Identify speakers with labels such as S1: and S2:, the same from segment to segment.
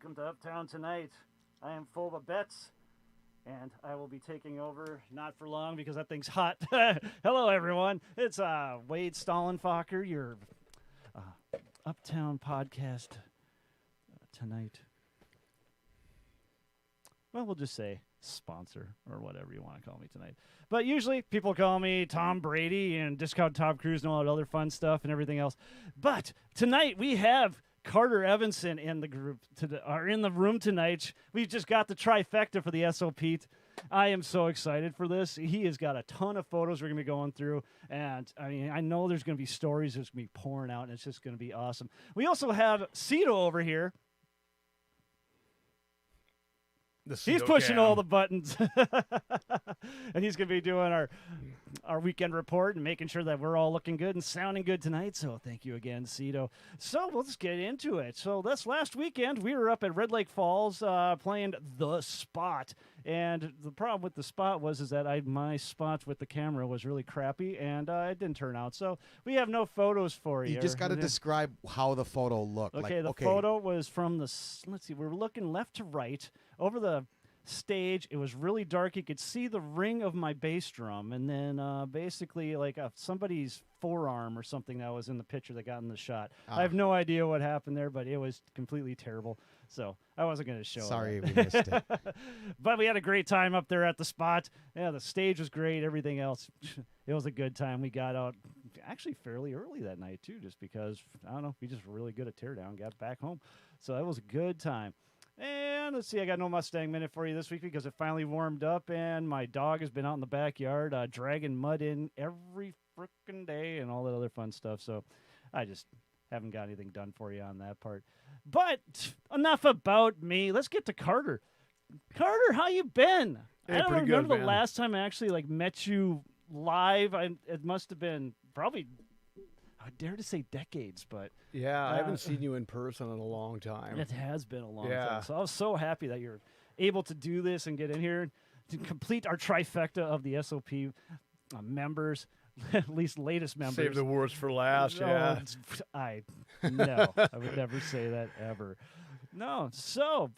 S1: welcome to Uptown tonight. I am full of bets, and I will be taking over not for long because that thing's hot. Hello, everyone. It's Wade Stallenfacher, your Uptown podcast tonight. Well, we'll just say sponsor or whatever you want to call me tonight. But usually people call me Tom Brady and Discount Top Cruise and all that other fun stuff and everything else. But tonight we have Carter Evenson in the group, are in the room tonight. We've just got the trifecta for the SOP. I am so excited for this. He has got a ton of photos we're going to be going through. And, I mean, I know there's going to be stories that's going to be pouring out, and it's just going to be awesome. We also have Cito over here. He's pushing all the buttons. And he's going to be doing our weekend report and making sure that we're all looking good and sounding good tonight. So thank you again, Cito. So let's get into it. So this last weekend, we were up at Red Lake Falls playing The Spot. And the problem with The Spot was that my spot with the camera was really crappy, and it didn't turn out. So we have no photos for you.
S2: You just got to describe how the photo looked.
S1: Okay, photo was from let's see, we were looking left to right over the stage. It was really dark. You could see the ring of my bass drum, and then basically like somebody's forearm or something that was in the picture that got in the shot. I have no idea what happened there, but it was completely terrible. So I wasn't going to show it.
S2: Sorry, we missed it.
S1: But we had a great time up there at the spot. Yeah, the stage was great. Everything else, it was a good time. We got out actually fairly early that night too, just because, I don't know, we just were really good at teardown, got back home. So that was a good time. And let's see, I got no Mustang Minute for you this week because it finally warmed up, and my dog has been out in the backyard dragging mud in every frickin' day and all that other fun stuff. So I just haven't got anything done for you on that part. But enough about me. Let's get to Carter. Carter, how you been?
S3: Hey,
S1: I don't
S3: pretty
S1: remember
S3: good,
S1: the last time I actually met you live. It must have been probably, I dare to say decades, but
S3: yeah, I haven't seen you in person in a long time.
S1: It has been a long time. So I was so happy that you're able to do this and get in here to complete our trifecta of the SOP members, at least latest members.
S3: Save the worst for last, yeah.
S1: I would never say that ever. No, so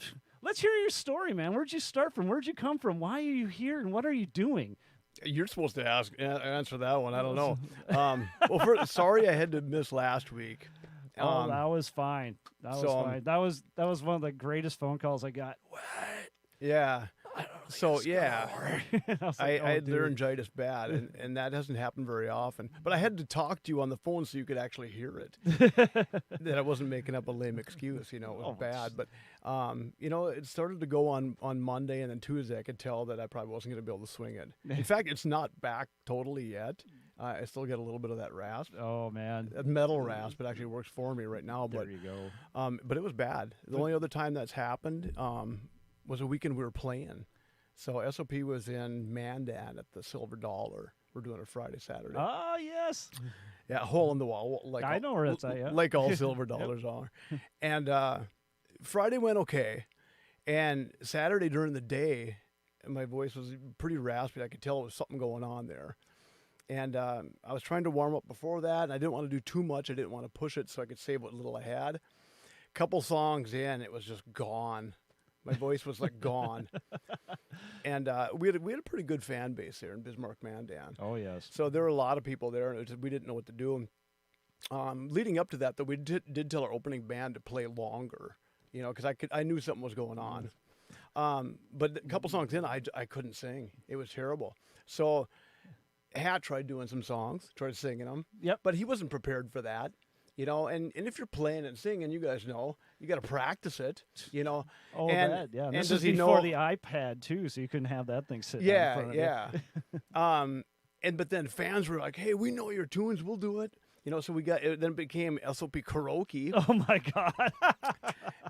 S1: let's hear your story, man. Where'd you start from? Where'd you come from? Why are you here, and what are you doing?
S3: You're supposed to answer that one. I don't know. Sorry I had to miss last week.
S1: That was fine. That was fine. That was one of the greatest phone calls I got. What?
S3: Yeah. So yeah, I had
S1: dude.
S3: laryngitis bad, and that doesn't happen very often. But I had to talk to you on the phone so you could actually hear it. That I wasn't making up a lame excuse. It was bad. But it started to go on Monday, and then Tuesday I could tell that I probably wasn't going to be able to swing it. In fact, it's not back totally yet. I still get a little bit of that rasp.
S1: Oh man,
S3: that metal rasp. It actually works for me right now.
S1: There you go.
S3: But it was bad. The only other time that's happened was a weekend we were playing. So SOP was in Mandan at the Silver Dollar. We're doing it Friday, Saturday.
S1: Oh, yes.
S3: Yeah, hole in the wall.
S1: I know where that's at, yeah.
S3: Like all Silver Dollars are. And Friday went okay. And Saturday during the day, my voice was pretty raspy. I could tell there was something going on there. And I was trying to warm up before that, and I didn't want to do too much. I didn't want to push it so I could save what little I had. Couple songs in, it was just gone. My voice was like gone. And we had a pretty good fan base there in Bismarck, Mandan.
S1: Oh, yes.
S3: So there were a lot of people there, and we didn't know what to do. Leading up to that, though, we did tell our opening band to play longer, because I knew something was going on. But a couple songs in, I couldn't sing. It was terrible. So Hat tried doing some songs, tried singing them.
S1: Yep.
S3: But he wasn't prepared for that. And if you're playing and singing, you guys know, you got to practice it,
S1: Oh,
S3: and,
S1: yeah.
S3: And
S1: this
S3: does
S1: is
S3: he
S1: before
S3: know
S1: the iPad, too, so you couldn't have that thing sitting in front of you.
S3: But then fans were like, hey, we know your tunes, we'll do it. So then it became SOP karaoke.
S1: Oh, my God.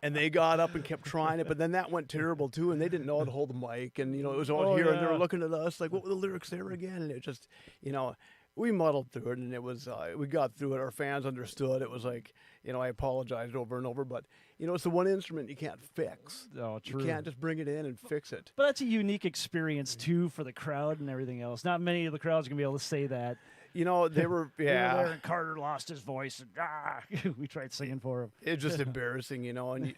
S3: And they got up and kept trying it, but then that went terrible, too, and they didn't know how to hold the mic. And, it was all here, and they were looking at us like, what were the lyrics there again? And it just, we muddled through it, and it was we got through it. Our fans understood. It was like, I apologized over and over, but it's the one instrument you can't fix.
S1: Oh, true.
S3: You can't just bring it in and fix it.
S1: But that's a unique experience too for the crowd and everything else. Not many of the crowds are gonna be able to say that.
S3: You know, they were,
S1: We were there
S3: yeah.
S1: and Carter lost his voice. And, we tried singing for him.
S3: It's just embarrassing, you know. And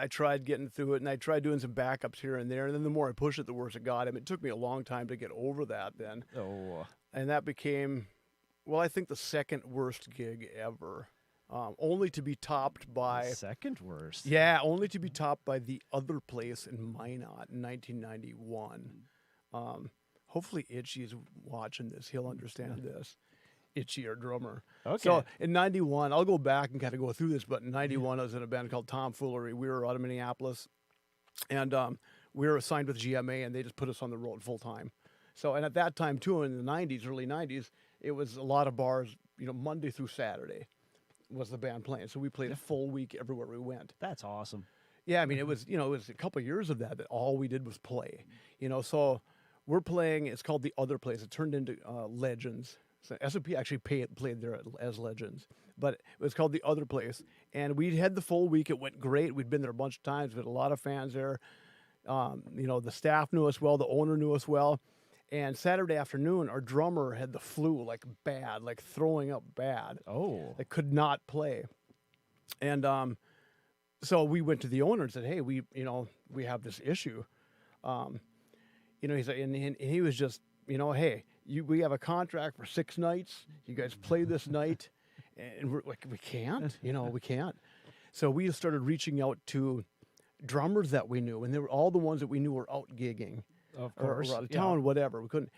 S3: I tried getting through it, and I tried doing some backups here and there. And then the more I push it, the worse it got. I mean, it took me a long time to get over that then.
S1: Oh.
S3: And that became, well, I think the second worst gig ever. Only to be topped by,
S1: Second worst.
S3: yeah, only to be topped by The Other Place in Minot in 1991. Hopefully Itchy is watching this. He'll understand this. Itchy, our drummer.
S1: Okay.
S3: So in 91, I'll go back and kind of go through this, but in 91, I was in a band called Tomfoolery. We were out of Minneapolis, and we were assigned with GMA, and they just put us on the road full time. So, and at that time, too, in the 90s, early 90s, it was a lot of bars, you know, Monday through Saturday was the band playing. So we played a full week everywhere we went.
S1: That's awesome.
S3: Yeah, I mean, it was, you know, it was a couple of years of that all we did was play. You know, so we're playing, it's called The Other Place. It turned into Legends. So SOP actually played there as Legends. But it was called The Other Place. And we had the full week. It went great. We'd been there a bunch of times. We had a lot of fans there. You know, the staff knew us well. The owner knew us well. And Saturday afternoon, our drummer had the flu, like bad, like throwing up bad.
S1: Oh.
S3: They could not play. And so we went to the owner and said, hey, we have this issue. You know, he's like, and he was just, you know, hey, we have a contract for 6 nights. You guys play this night. And we're like, we can't, you know, we can't. So we started reaching out to drummers that we knew, and they were all the ones that we knew were out gigging.
S1: Of
S3: Or
S1: course.
S3: out of town, whatever. We couldn't.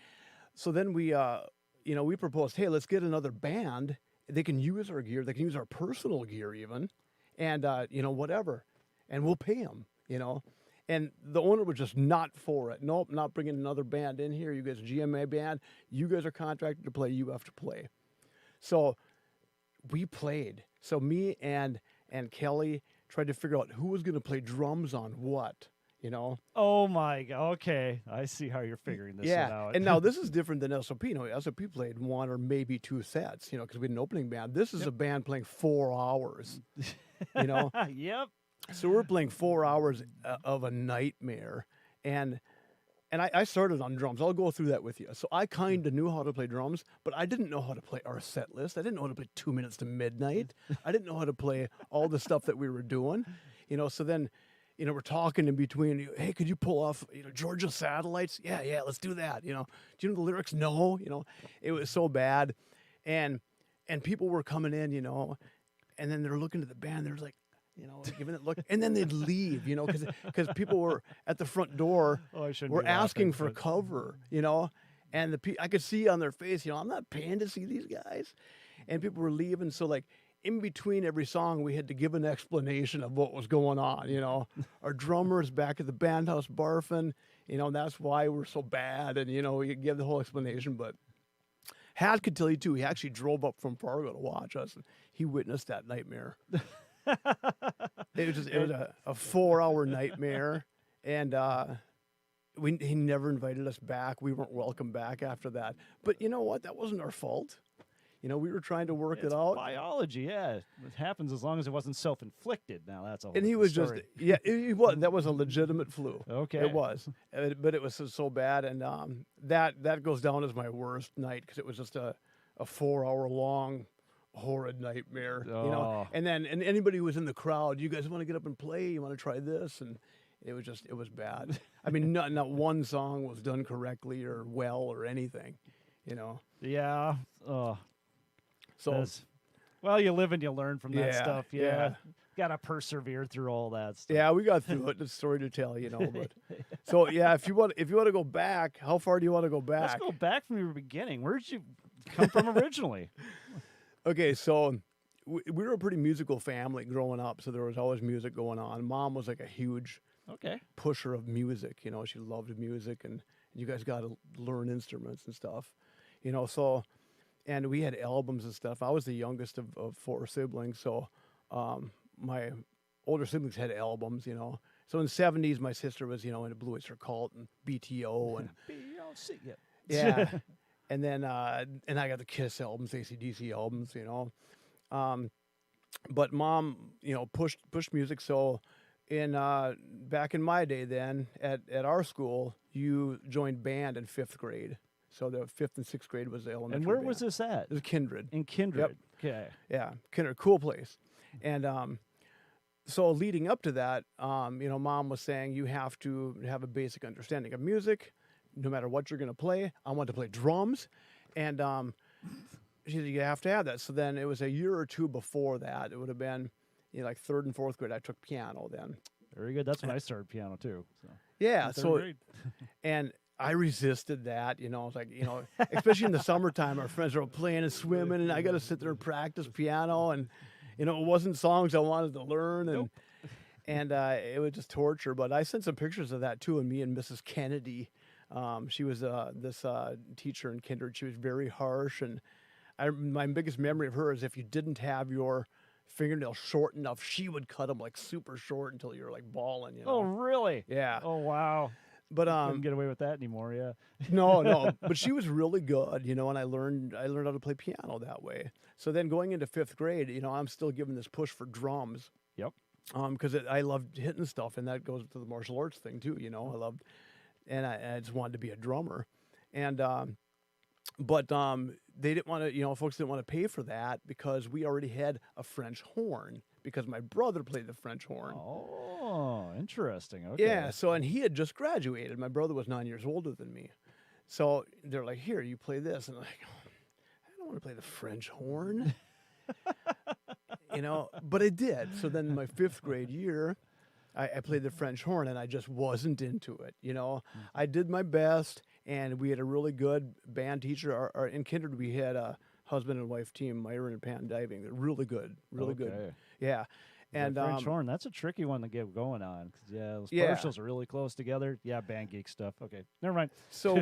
S3: So then we, you know, we proposed, hey, let's get another band. They can use our gear. They can use our personal gear even. And, you know, whatever. And we'll pay them, you know. And the owner was just not for it. Nope, not bringing another band in here. You guys are GMA band. You guys are contracted to play. You have to play. So we played. So me and Kelly tried to figure out who was going to play drums on what. You know?
S1: Oh my God. Okay. I see how you're figuring this out.
S3: And now this is different than SOP. You know, SOP played 1 or maybe 2 sets, you know, because we had an opening band. This is a band playing 4 hours, you know?
S1: Yep.
S3: So we're playing 4 hours of a nightmare. And I started on drums. I'll go through that with you. So I kind of knew how to play drums, but I didn't know how to play our set list. I didn't know how to play 2 minutes to midnight. I didn't know how to play all the stuff that we were doing, you know, so then, you know, we're talking in between. Hey, could you pull off, you know, Georgia Satellites? Yeah, let's do that. You know, do you know the lyrics? No, you know, it was so bad, and people were coming in, you know, and then they're looking at the band. They're like, you know, giving it look, and then they'd leave, you know, because people were at the front door.
S1: Oh, I shouldn't.
S3: Were
S1: be laughing,
S3: asking for
S1: but-
S3: cover, you know, and I could see on their face, you know, I'm not paying to see these guys, and people were leaving. So like, in between every song, we had to give an explanation of what was going on. You know, our drummer's back at the band house barfing. You know, that's why we're so bad. And, you know, you give the whole explanation. But Hat could tell you, too. He actually drove up from Fargo to watch us. And he witnessed that nightmare. It was a 4-hour nightmare. And he never invited us back. We weren't welcome back after that. But you know what? That wasn't our fault. You know, we were trying to work
S1: It's
S3: it out.
S1: biology, yeah. It happens as long as it wasn't self-inflicted. Now that's a whole
S3: And he was
S1: story.
S3: just, yeah, it was. That was a legitimate flu.
S1: Okay.
S3: It was. But it was so bad. And that goes down as my worst night because it was just a 4-hour long, horrid nightmare. You know?
S1: Oh.
S3: And anybody who was in the crowd, you guys want to get up and play? You want to try this? And it was bad. I mean, not one song was done correctly or well or anything, you know?
S1: Yeah.
S3: So,
S1: well, you live and you learn from that
S3: Yeah,
S1: stuff. Yeah.
S3: yeah.
S1: Got to persevere through all that stuff.
S3: yeah, we got through it. It's a story to tell, you know. But so yeah, if you want to go back, how far do you want to go back?
S1: Let's go back from your beginning. Where did you come from originally?
S3: Okay, so we were a pretty musical family growing up, so there was always music going on. Mom was like a huge
S1: Okay.
S3: pusher of music, you know. She loved music, and you guys got to learn instruments and stuff, you know. So, and we had albums and stuff. I was the youngest of 4 siblings, so my older siblings had albums, you know. So in the 70s, my sister was, you know, into Blue Oyster Cult and BTO and
S1: BLC, yeah.
S3: yeah. And then and I got the Kiss albums, AC/DC albums, you know. But Mom, you know, pushed music. So in back in my day, then at our school, you joined band in 5th grade. So the 5th and 6th grade was the elementary.
S1: And where
S3: band.
S1: was this at?
S3: It was Kindred.
S1: In Kindred. Okay.
S3: Yeah, Kindred, cool place. And so leading up to that, Mom was saying you have to have a basic understanding of music, no matter what you're going to play. I want to play drums, and she said you have to have that. So then it was a year or two before that. It would have been, like 3rd and 4th grade. I took piano then.
S1: Very good. That's when I started piano too. So.
S3: Yeah.
S1: In third
S3: So,
S1: grade.
S3: and I resisted that. I was like, especially in the summertime, our friends were playing and swimming, and I got to sit there and practice piano, and it wasn't songs I wanted to learn, and it was just torture. But I sent some pictures of that too, and me and Mrs. Kennedy. She was this teacher in Kindred. She was very harsh, and my biggest memory of her is if you didn't have your fingernails short enough, she would cut them like super short until you were like bawling.
S1: Oh, really?
S3: Yeah.
S1: Oh, wow.
S3: But
S1: Couldn't get away with that anymore. Yeah.
S3: no. But she was really good, and I learned how to play piano that way. So then going into 5th grade, I'm still giving this push for drums.
S1: Yep.
S3: Because I loved hitting stuff, and that goes to the martial arts thing too. I loved, and I just wanted to be a drummer, and but they didn't want to, folks didn't want to pay for that because we already had a French horn because my brother played the French horn.
S1: Oh, interesting. Okay.
S3: Yeah. So, and he had just graduated. My brother was 9 years older than me. So they're like, here, you play this. And I'm like, I don't want to play the French horn, but I did. So then my 5th grade year, I played the French horn, and I just wasn't into it. I did my best, and we had a really good band teacher. In Kindred, we had a husband and wife team, Myron and Pan Diving. They're really good, really good. Yeah. And
S1: French horn, that's a tricky one to get going on. 'Cause, those partials are really close together. Yeah, band geek stuff. Okay, never mind.
S3: So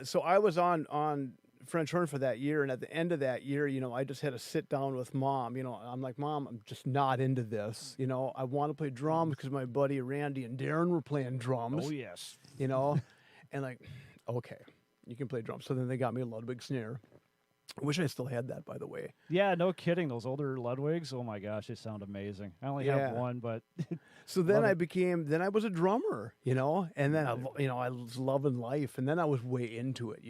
S3: so I was on French horn for that year, and at the end of that year, I just had to sit down with Mom. I'm like, Mom, I'm just not into this. I want to play drums because my buddy Randy and Darian were playing drums.
S1: Oh yes.
S3: And like, okay, you can play drums. So then they got me a Ludwig snare. I wish I still had that, by the way.
S1: Yeah, no kidding. Those older Ludwigs, oh my gosh, they sound amazing. I only have one, but
S3: so then I was a drummer, and then I was loving life, and then I was way into it,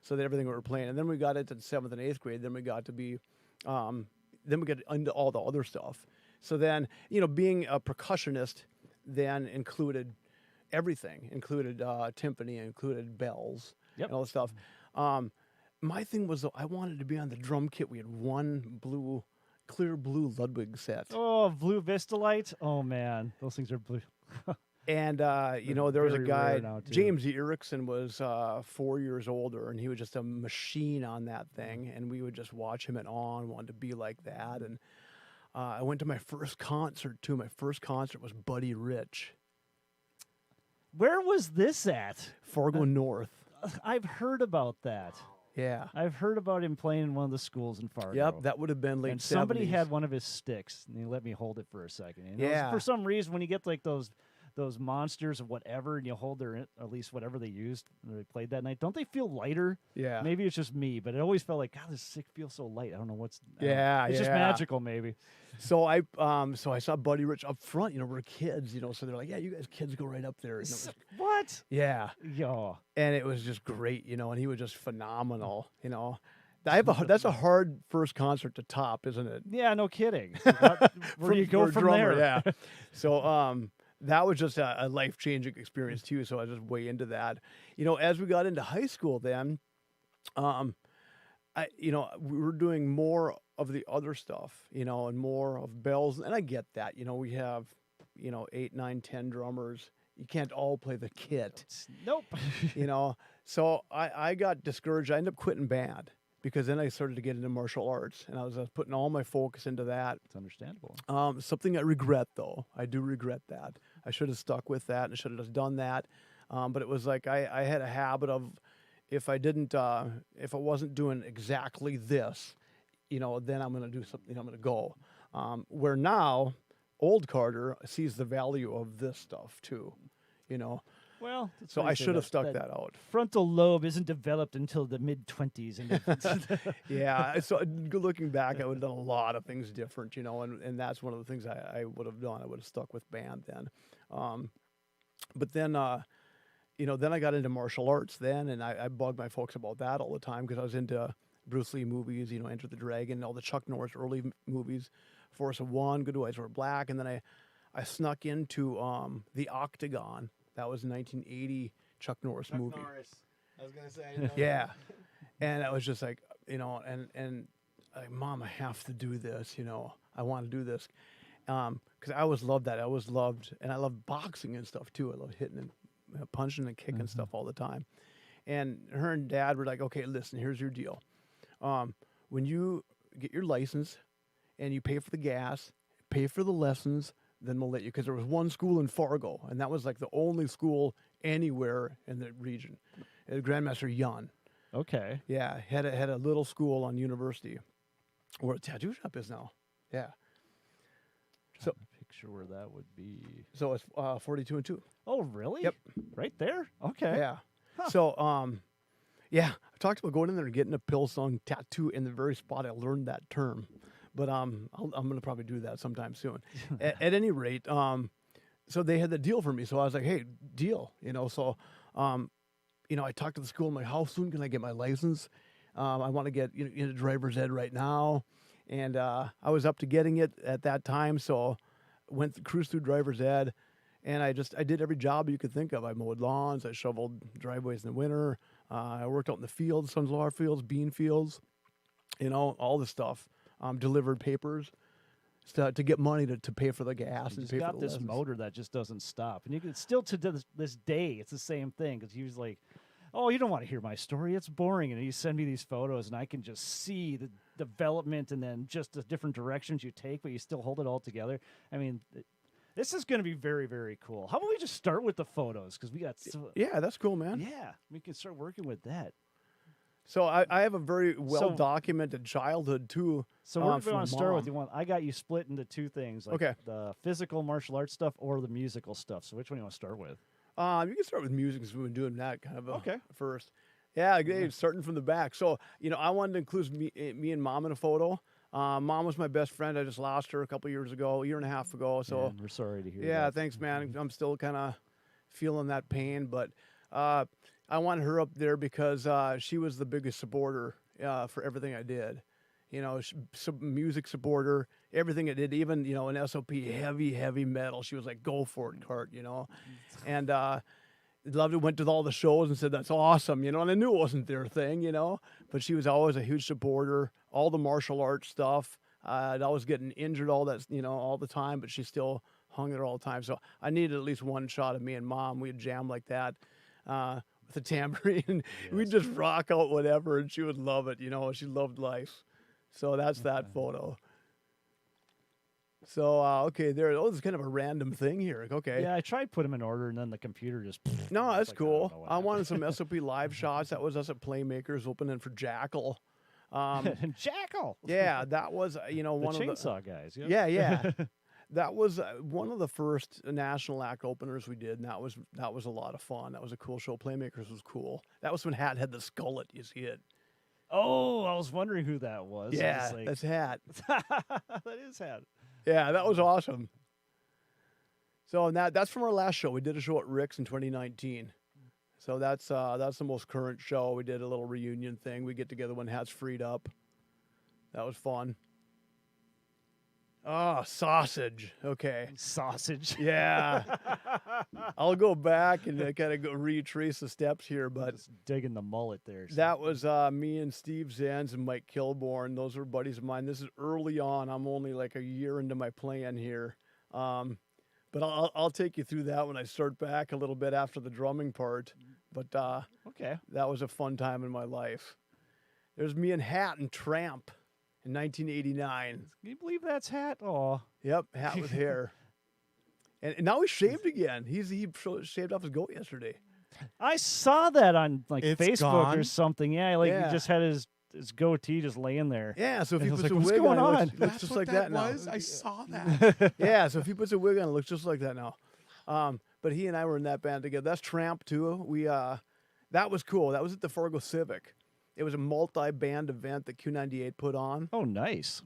S3: so that everything we were playing, and then we got into the 7th and 8th grade, then we got to be, then we got into all the other stuff. So then, being a percussionist then included everything, included timpani, included bells, and all the stuff. My thing was, though, I wanted to be on the drum kit. We had one clear blue Ludwig set.
S1: Oh, blue Vistalite. Oh, man. Those things are blue.
S3: And, there was a guy,
S1: now,
S3: James Erickson was 4 years older, and he was just a machine on that thing. And we would just watch him and wanted to be like that. And I went to my first concert, too. My first concert was Buddy Rich.
S1: Where was this at?
S3: Fargo North.
S1: I've heard about that.
S3: Yeah.
S1: I've heard about him playing in one of the schools in Fargo.
S3: Yep, that would have been late
S1: and somebody
S3: 70s.
S1: had one of his sticks, and he let me hold it for a second. And
S3: Yeah.
S1: for some reason, when you get like those monsters or whatever, and you hold at least whatever they used when they played that night, don't they feel lighter?
S3: Yeah.
S1: Maybe it's just me, but it always felt like, God, this stick feels so light. I don't know what's.
S3: Yeah,
S1: it's just magical, maybe.
S3: So I saw Buddy Rich up front. We're kids, so they're like, yeah, you guys kids go right up there.
S1: What?
S3: Yeah.
S1: Yo.
S3: And it was just great, and he was just phenomenal, That's a hard first concert to top, isn't it?
S1: Yeah, no kidding. Where do you go from
S3: drummer,
S1: there?
S3: Yeah. So that was just a life-changing experience too. So I was just way into that. As we got into high school, then, we were doing more of the other stuff, and more of bells. And I get that. We have, 8, 9, 10 drummers. You can't all play the kit.
S1: Nope.
S3: So I got discouraged. I ended up quitting band because then I started to get into martial arts, and I was putting all my focus into that.
S1: It's understandable.
S3: Something I regret, though. I do regret that. I should have stuck with that, and I should have just done that. But it was like I had a habit of, if I wasn't doing exactly this, then I'm going to do something. I'm going to go. Where now, old Carter sees the value of this stuff too,
S1: Well,
S3: so I should have stuck that out.
S1: Frontal lobe isn't developed until the mid-20s.
S3: Yeah. So looking back, I would have done a lot of things different, and that's one of the things I would have done. I would have stuck with band then. But then, then I got into martial arts then, and I bugged my folks about that all the time because I was into Bruce Lee movies, Enter the Dragon, all the Chuck Norris early movies, Force of One, Good Eyes Were Black, and then I snuck into the Octagon. That was a 1980 Chuck Norris movie.
S2: I was gonna say.
S3: Yeah, and I was just like, and like, Mom, I have to do this. I want to do this because I always loved that. I always loved, and I loved boxing and stuff too. I love hitting and punching and kicking stuff all the time. And her and Dad were like, okay, listen, here's your deal. When you get your license and you pay for the gas, pay for the lessons, then we'll let you, because there was one school in Fargo, and that was like the only school anywhere in the region. Grandmaster Yun.
S1: Okay.
S3: Yeah, had a little school on University where a tattoo shop is now. Yeah. So
S1: Picture where that would be.
S3: So it's 42 and 2.
S1: Oh, really?
S3: Yep.
S1: Right there? Okay.
S3: Yeah.
S1: Huh.
S3: So yeah, I talked about going in there and getting a Pilsung tattoo in the very spot I learned that term. But I'm going to probably do that sometime soon. at any rate, so they had the deal for me. So I was like, hey, deal, So, I talked to the school. I'm like, how soon can I get my license? I want to get into driver's ed right now. And I was up to getting it at that time. So cruised through driver's ed. And I did every job you could think of. I mowed lawns. I shoveled driveways in the winter. I worked out in the fields, sunflower fields, bean fields, all the stuff. Delivered papers to get money to pay for the gas.
S1: He's
S3: and pay
S1: got
S3: for the
S1: this
S3: lessons.
S1: motor that just doesn't stop. And you can still to this day, it's the same thing. Because he was like, oh, you don't want to hear my story. It's boring. And he send me these photos, and I can just see the development and then just the different directions you take, but you still hold it all together. I mean, this is going to be very, very cool. How about we just start with the photos? Because we got
S3: Yeah, that's cool, man.
S1: yeah, we can start working with that.
S3: So I have a very well-documented childhood, too.
S1: So we're
S3: from
S1: going to start with
S3: Mom.
S1: you. I got you split into two things, like
S3: Okay.
S1: the physical martial arts stuff or the musical stuff. So which one do you want to start with?
S3: You can start with music because we've been doing that kind of
S1: Okay.
S3: first. Yeah, starting from the back. So, I wanted to include me and Mom in a photo. Mom was my best friend. I just lost her a year and a half ago. So,
S1: Man, we're sorry to hear
S3: yeah,
S1: that.
S3: thanks, man. I'm still kind of feeling that pain, but I wanted her up there because she was the biggest supporter for everything I did. Music supporter, everything I did, even, an SOP, heavy metal. She was like, go for it, Cart, And loved it, went to all the shows and said, that's awesome, and I knew it wasn't their thing, but she was always a huge supporter, all the martial arts stuff. I was getting injured all the time, but she still hung there all the time. So I needed at least one shot of me and Mom. We'd jam like that. With a tambourine, we'd just rock out whatever, and she would love it. She loved life. So that's that photo. So okay, there. Oh, this is kind of a random thing here. Okay.
S1: Yeah, I tried put them in order, and then the computer just.
S3: No, that's
S1: like,
S3: cool. I
S1: happened.
S3: wanted some SOP live shots. That was us at Playmakers opening for Jackal.
S1: Jackal.
S3: Yeah, that was
S1: The
S3: one of the
S1: chainsaw guys. Yep.
S3: Yeah. That was one of the first national act openers we did, and that was a lot of fun. That was a cool show. Playmakers was cool. That was when Hat had the skullet. You see it?
S1: Oh, I was wondering who that was. I
S3: Yeah,
S1: was like,
S3: that's Hat.
S1: that is Hat.
S3: Yeah, that was awesome. So that's from our last show. We did a show at Rick's in 2019. So that's the most current show. We did a little reunion thing. We get together when Hat's freed up. That was fun. Oh, sausage. Okay.
S1: Sausage.
S3: Yeah. I'll go back and kind of go retrace the steps here, but
S1: Just digging the mullet there. So.
S3: that was me and Steve Zenz and Mike Kilborn. Those were buddies of mine. This is early on. I'm only like a year into my plan here. But I'll take you through that when I start back a little bit after the drumming part. But
S1: okay.
S3: that was a fun time in my life. There's me and Hat and Tramp in 1989.
S1: Can you believe that's Hat? Oh,
S3: Yep, Hat with hair. And now he's shaved again. He shaved off his goat yesterday.
S1: I saw that on like
S2: It's
S1: Facebook or
S2: gone?
S1: something. Yeah,
S3: Yeah.
S1: he just had his goatee just laying there.
S3: Yeah, so if he
S1: And I was
S3: puts
S1: like,
S3: a
S1: "What's
S3: wig
S1: going
S3: on,
S1: on?"
S3: it looks just like that now.
S2: I saw that.
S3: Yeah, so if he puts a wig on, it looks just like that now. But he and I were in that band together. That's Tramp too. That was cool. That was at the Fargo Civic. It was a multi-band event that Q98 put on.
S1: Oh, nice.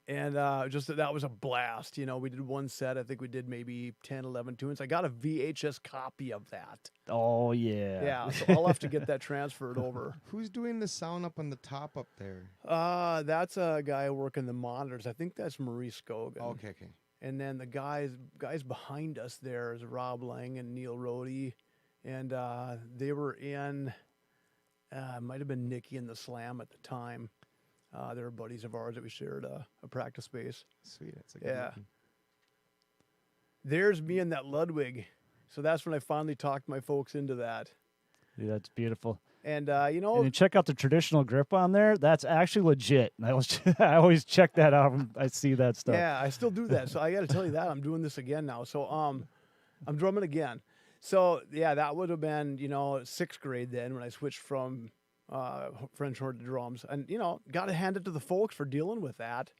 S3: And just that was a blast. You know, we did one set. I think we did maybe 10, 11 tunes. I got a VHS copy of that.
S1: Oh yeah.
S3: Yeah, so I'll have to get that transferred over.
S2: Who's doing the sound up on the top up there?
S3: That's a guy working the monitors. I think that's Maurice Scogan.
S2: Okay.
S3: And then the guys behind us there is Rob Lang and Neil Rohde. And they were in, might have been Nicky and the Slam at the time. They were buddies of ours that we shared a practice space.
S2: Sweet. That's a good
S3: Yeah.
S2: looking.
S3: There's me and that Ludwig. So that's when I finally talked my folks into that.
S1: Yeah, that's beautiful.
S3: And,
S1: And you check out the traditional grip on there. That's actually legit. I always check that out when I see that stuff.
S3: yeah, I still do that. So I got to tell you that. I'm doing this again now. So I'm drumming again. So, yeah, that would have been, 6th grade then when I switched from French horn to drums. And, got to hand it to the folks for dealing with that.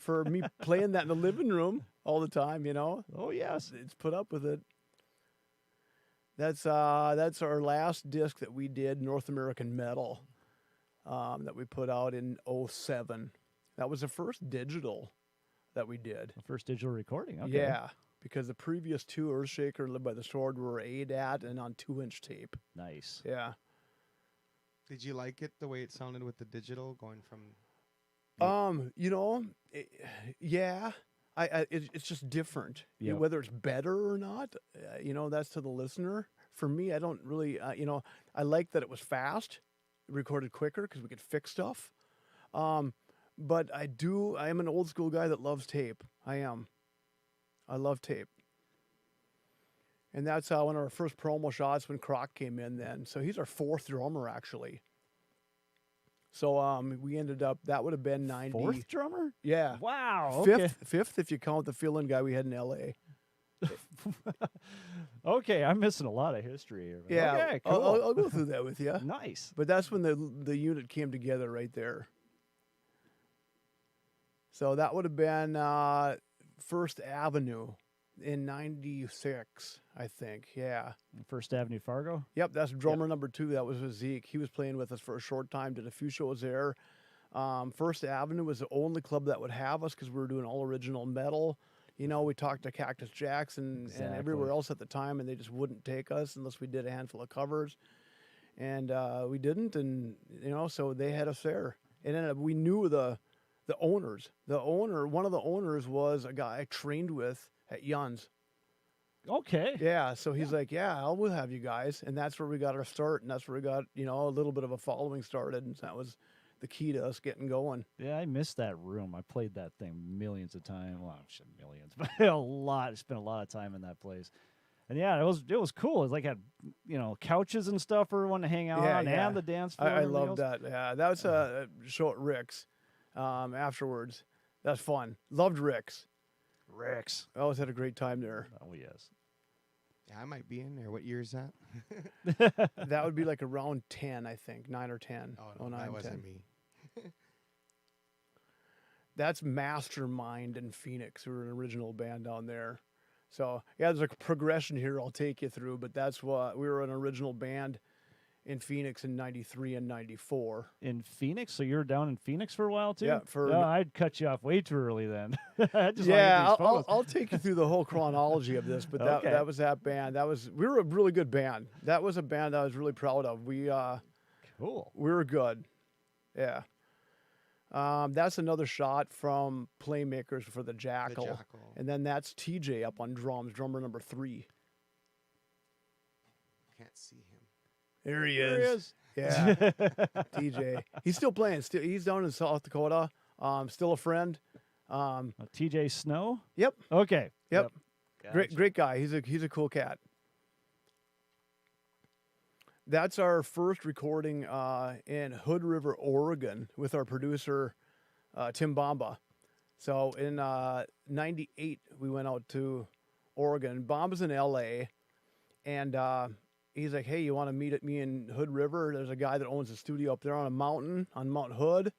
S3: For me playing that in the living room all the time,
S1: Oh yes.
S3: It's put up with it. That's our last disc that we did, North American Metal, that we put out in 2007. That was the first digital that we did.
S1: The first digital recording. Okay.
S3: Yeah, because the previous two, Earthshaker, Live by the Sword, were ADAT and on 2-inch tape.
S1: Nice.
S3: Yeah.
S2: Did you like it the way it sounded with the digital going from?
S3: Yeah. It's just different.
S1: Yeah.
S3: Whether it's better or not, that's to the listener. For me, I don't really, I like that it was fast, recorded quicker because we could fix stuff. But I am an old school guy that loves tape. I am. I love tape. And that's one of our first promo shots when Croc came in then. So he's our 4th drummer, actually. So we ended up, that would have been 90.
S1: 4th drummer?
S3: Yeah.
S1: Wow.
S3: Fifth if you count the fill-in guy we had in L.A.
S1: Okay, I'm missing a lot of history here.
S3: Yeah.
S1: Okay, cool.
S3: I'll go through that with you.
S1: Nice.
S3: But that's when the unit came together right there. So that would have been First Avenue in 96, I think. Yeah.
S1: First Avenue, Fargo?
S3: Yep, that's drummer number 2. That was with Zeke. He was playing with us for a short time, did a few shows there. First Avenue was the only club that would have us because we were doing all original metal. We talked to Cactus Jacks and everywhere else at the time, and they just wouldn't take us unless we did a handful of covers. And we didn't, and, so they had us there. And then we knew the owners. One of the owners was a guy I trained with at Yuns.
S1: Okay.
S3: Yeah, so he's like, yeah, we'll have you guys. And that's where we got our start, and that's where we got, a little bit of a following started, and that was the key to us getting going.
S1: Yeah, I missed that room. I played that thing millions of times. Well, I shouldn't millions, but a lot. I spent a lot of time in that place. And yeah, it was cool. It was like had couches and stuff for everyone to hang out on, and the dance floor.
S3: I loved that. Yeah, that was a show at Rick's afterwards. That's fun. Loved Rick's. I always had a great time there.
S1: Oh yes.
S2: Yeah, I might be in there. What year is that?
S3: That would be like around 10, I think, 9 or 10.
S2: Oh, no,
S3: 9,
S2: that wasn't
S3: 10.
S2: me.
S3: That's Mastermind in Phoenix. We were an original band down there. So, yeah, there's a progression here I'll take you through, but that's what we were an original band in Phoenix in 93 and 94.
S1: In Phoenix? So you were down in Phoenix for a while, too?
S3: Yeah.
S1: No, I'd cut you off way too early then.
S3: I'll take you through the whole chronology of this, but that was that band. We were a really good band. That was a band I was really proud of.
S1: Cool.
S3: We were good. Yeah. That's another shot from Playmakers for the Jackal. And then that's TJ up on drums, drummer number 3.
S2: Can't see him.
S3: There he is. Yeah. TJ. He's still playing. He's down in South Dakota. Still a friend.
S1: TJ Snow?
S3: Yep.
S1: Okay.
S3: Yep.
S1: Gotcha.
S3: Great guy. He's a cool cat. That's our first recording in Hood River, Oregon, with our producer, Tim Bamba. So in 98, we went out to Oregon. Bamba's in L.A., and he's like, hey, you want to meet at me in Hood River? There's a guy that owns a studio up there on a mountain, on Mount Hood.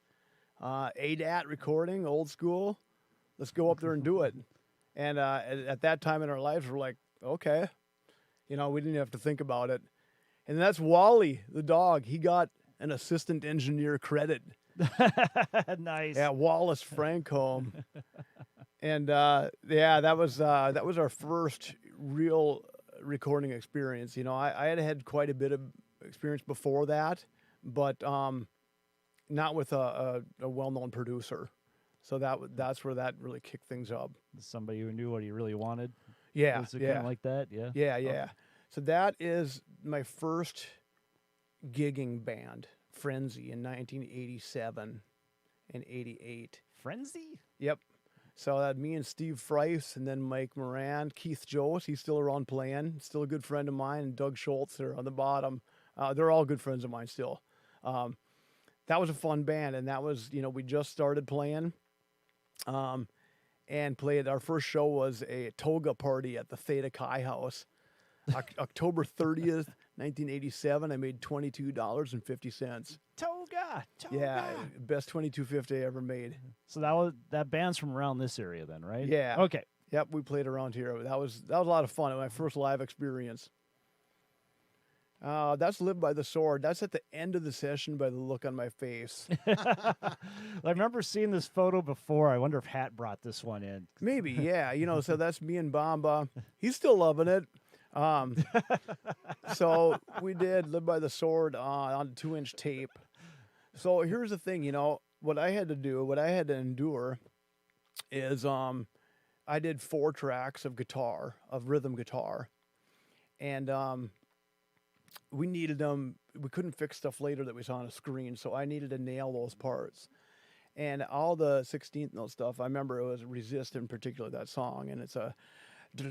S3: ADAT recording, old school. Let's go up there and do it. And at that time in our lives, we're like, okay. We didn't have to think about it. And that's Wally, the dog. He got an assistant engineer credit
S1: Nice.
S3: at Wallace Francombe. And that was our first real recording experience. You know, I had quite a bit of experience before that, but not with a well-known producer. So that's where that really kicked things up.
S1: Somebody who knew what he really wanted.
S3: Yeah,
S1: Was it
S3: yeah,
S1: kind of like that? Yeah.
S3: yeah. So that is my first gigging band, Frenzy, in 1987 and 88.
S1: Frenzy?
S3: Yep. So that me and Steve Frice, and then Mike Moran, Keith Joes, he's still around playing, still a good friend of mine, and Doug Schultz, they're on the bottom. They're all good friends of mine still. That was a fun band, and that was, we just started playing, and played. Our first show was a toga party at the Theta Chi House, October 30th, 1987. I made $22.50.
S1: Toga.
S3: Yeah, best $22.50 I ever made.
S1: So that band's from around this area then, right?
S3: Yeah.
S1: Okay.
S3: Yep, we played around here. That was a lot of fun. It was my first live experience. That's Live by the Sword. That's at the end of the session by the look on my face.
S1: I remember seeing this photo before. I wonder if Hat brought this one in.
S3: Maybe, yeah. So that's me and Bamba. He's still loving it. So we did Live by the Sword on 2-inch tape. So here's the thing, what I had to endure is I did 4 tracks of rhythm guitar. And we needed them. We couldn't fix stuff later that we saw on a screen, so I needed to nail those parts. And all the 16th note stuff, I remember it was Resist in particular, that song, and it's a if you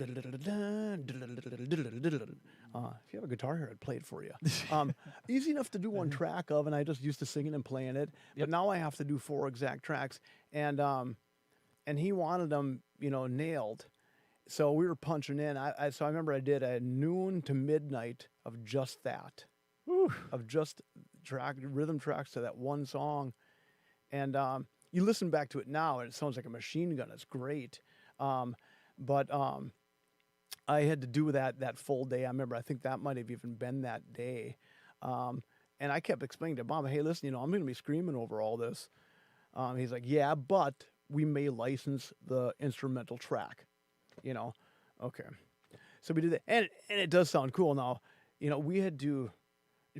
S3: have a guitar here, I'd play it for you. Easy enough to do one track of, and I just used to singing and playing it. But now I have to do 4 exact tracks, and he wanted them, nailed. So we were punching in. So I remember I did a noon to midnight of just that, of just rhythm tracks to that one song, and you listen back to it now, and it sounds like a machine gun. It's great. But I had to do that full day. I remember, I think that might have even been that day. And I kept explaining to Bob, hey, listen, I'm going to be screaming over all this. He's like, yeah, but we may license the instrumental track, Okay. So we did that. And it does sound cool. Now, we had to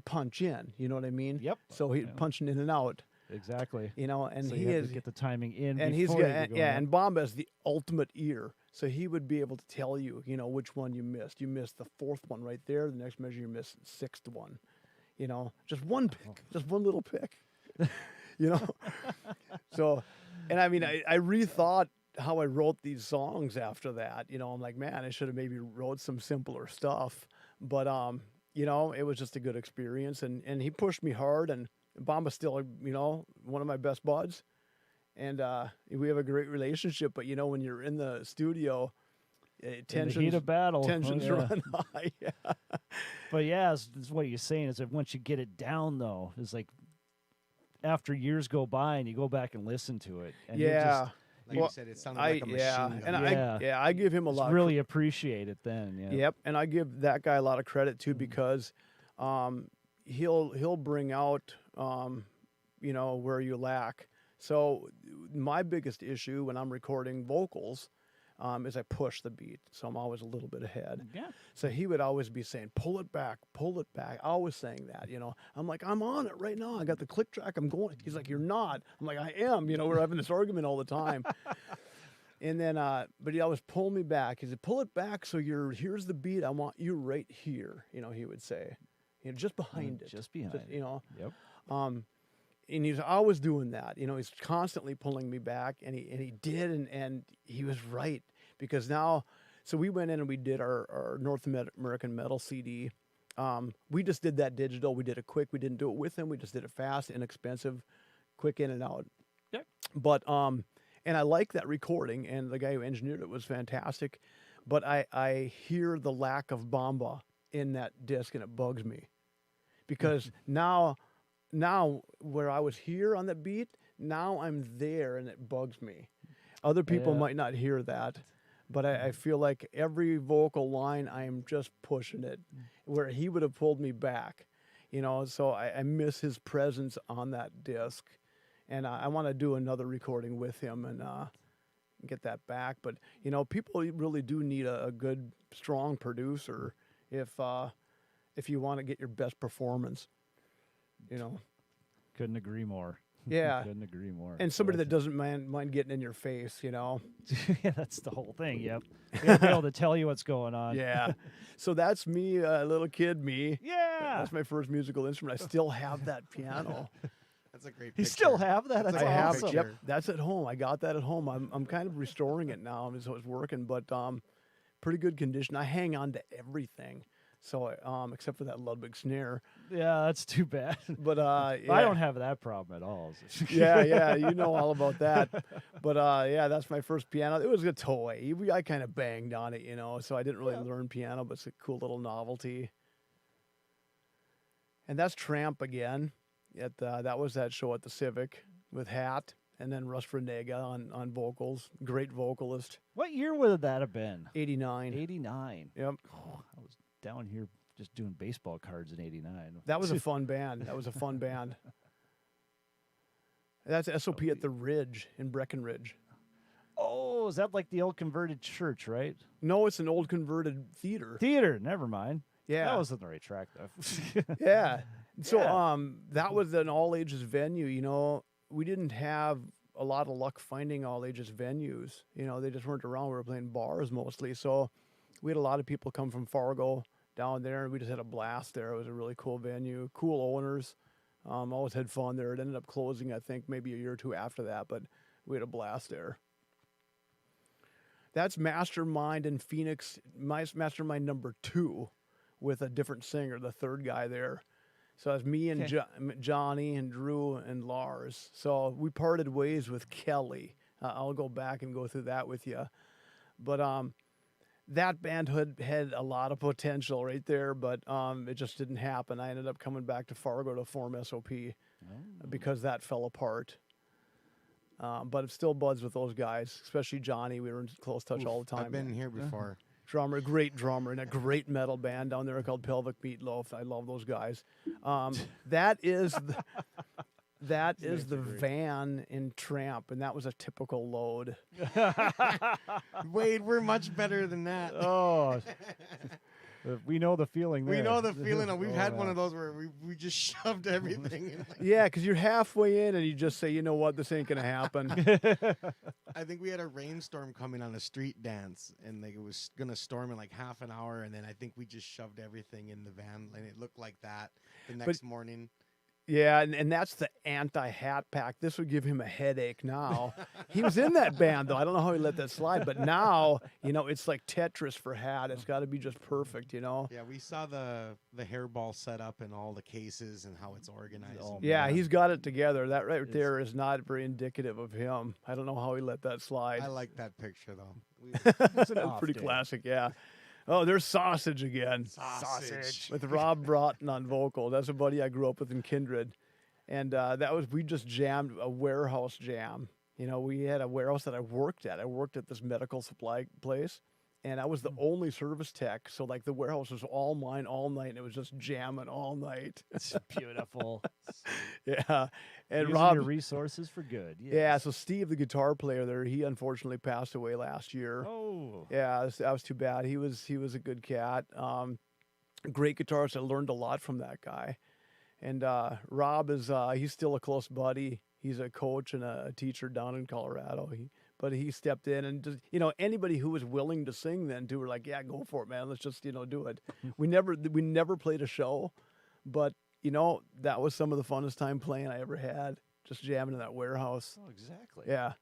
S3: punch in, you know what I mean?
S1: Yep.
S3: So he's punching in and out.
S1: Exactly.
S3: And
S1: so
S3: he
S1: you have
S3: is
S1: to get the timing in.
S3: and
S1: before
S3: he's
S1: you
S3: got,
S1: go
S3: yeah,
S1: up.
S3: and Bomba has the ultimate ear, so he would be able to tell you, which one you missed. You missed the 4th one right there. The next measure you missed the 6th one. Just one pick, just one little pick. So, and I mean, I rethought how I wrote these songs after that. I'm like, man, I should have maybe wrote some simpler stuff, but it was just a good experience, and he pushed me hard, and Bomba's still, one of my best buds, and we have a great relationship. But when you're in the studio, tensions,
S1: in the heat of battle,
S3: tensions run high. Yeah.
S1: But yeah, it's what you're saying is that once you get it down, though, it's like after years go by and you go back and listen to it, and
S3: Yeah.
S2: Like you said, it sounded like a machine gun.
S3: And I give him a lot.
S1: Really appreciate it then. Yeah.
S3: Yep, and I give that guy a lot of credit too, because he'll bring out where you lack. So my biggest issue when I'm recording vocals is I push the beat, so I'm always a little bit ahead.
S1: Yeah.
S3: So he would always be saying, pull it back, always saying that, I'm like, I'm on it right now, I got the click track, I'm going. He's like, you're not. I'm like, I am. We're having this argument all the time. And then but he always pulled me back. He said, pull it back, so here's the beat, I want you right here, he would say, just behind it,
S1: just behind it. Yep.
S3: And he's always doing that. He's constantly pulling me back, and he did, and he was right, because now, so we went in and we did our North American Metal CD. We just did that digital. We did it quick. We didn't do it with him. We just did it fast, inexpensive, quick in and out.
S1: Yeah.
S3: But and I like that recording, and the guy who engineered it was fantastic. But I hear the lack of Bamba in that disc, and it bugs me, because now where I was here on the beat, now I'm there, and it bugs me. Other people might not hear that, but I feel like every vocal line, I am just pushing it, where he would have pulled me back, so I miss his presence on that disc. and I want to do another recording with him and get that back. But people really do need a good, strong producer if you want to get your best performance.
S1: Couldn't agree more.
S3: Yeah.
S1: Couldn't agree more.
S3: And somebody that doesn't mind getting in your face,
S1: Yeah, that's the whole thing. Yep. They'll be able to tell you what's going on.
S3: Yeah. So that's me, little kid me.
S1: Yeah.
S3: That's my first musical instrument. I still have that piano.
S2: That's a great
S1: You
S2: picture.
S1: still have that? That's
S2: That's a
S3: I have
S1: awesome.
S3: it. Yep. That's at home. I got that at home. I'm kind of restoring it now, so it's working, but pretty good condition. I hang on to everything. So except for that Ludwig snare.
S1: Yeah, that's too bad.
S3: But yeah.
S1: I don't have that problem at all.
S3: yeah, you know all about that. But yeah, that's my first piano. It was a toy. I kind of banged on it, so I didn't really learn piano, but it's a cool little novelty. And that's Tramp again. That was that show at the Civic with Hat, and then Russ Renega on vocals. Great vocalist.
S1: What year would that have been?
S3: 89.
S1: 89.
S3: Yep.
S1: Oh, I was down here just doing baseball cards in 89.
S3: That was a fun band. That's SOP at the Ridge in Breckenridge.
S1: Oh, is that like the old converted church, right?
S3: No, it's an old converted theater.
S1: Theater, never mind.
S3: Yeah.
S1: That wasn't the right track, though.
S3: Yeah. So
S1: Yeah.
S3: that was an all ages venue. We didn't have a lot of luck finding all ages venues. They just weren't around. We were playing bars mostly. So we had a lot of people come from Fargo down there, and we just had a blast there. It was a really cool venue, cool owners. Always had fun there. It ended up closing, I think, maybe a year or two after that, but we had a blast there. That's Mastermind in Phoenix, Mastermind number 2 with a different singer, the third guy there. So it's me and Johnny and Drew and Lars. So we parted ways with Kelly. I'll go back and go through that with you. But that band had a lot of potential right there, but it just didn't happen. I ended up coming back to Fargo to form SOP because that fell apart. But it still buds with those guys, especially Johnny. We were in close touch all the time.
S2: I've been here before.
S3: Great drummer in a great metal band down there called Pelvic Meatloaf. I love those guys. That is the van in Tramp, and that was a typical load.
S2: Wade, we're much better than that.
S1: Oh, we know the feeling there.
S2: We know the feeling. We've had one of those where we just shoved everything in.
S3: Yeah, because you're halfway in and you just say, you know what, this ain't going to happen.
S2: I think we had a rainstorm coming on a street dance, and it was going to storm in like half an hour, and then I think we just shoved everything in the van, and it looked like that the next morning.
S3: Yeah, and that's the anti-hat pack. This would give him a headache now. He was in that band, though. I don't know how he let that slide. But now, it's like Tetris for Hat. It's got to be just perfect,
S2: Yeah, we saw the hairball set up and all the cases and how it's organized.
S1: Oh,
S3: Yeah, he's got it together. That there is not very indicative of him. I don't know how he let that slide.
S2: I like that picture, though.
S1: It's an
S3: That's
S1: off
S3: pretty
S1: day.
S3: classic, yeah. Oh, there's Sausage again.
S2: Sausage.
S3: With Rob Broughton on vocal. That's a buddy I grew up with in Kindred. And we just jammed a warehouse jam. We had a warehouse that I worked at. I worked at this medical supply place, and I was the only service tech. So like the warehouse was all mine all night, and it was just jamming all night.
S1: It's beautiful.
S3: Yeah. And
S1: Using
S3: Rob,
S1: your resources for good. Yes.
S3: yeah, so Steve, the guitar player there, he unfortunately passed away last year.
S1: Oh.
S3: Yeah, that was too bad. He was a good cat. Great guitarist. I learned a lot from that guy. And Rob is he's still a close buddy. He's a coach and a teacher down in Colorado. But he stepped in and just, anybody who was willing to sing then too were like, yeah, go for it, man. Let's just do it. We never played a show, but that was some of the funnest time playing I ever had. Just jamming in that warehouse.
S1: Oh, exactly.
S3: Yeah.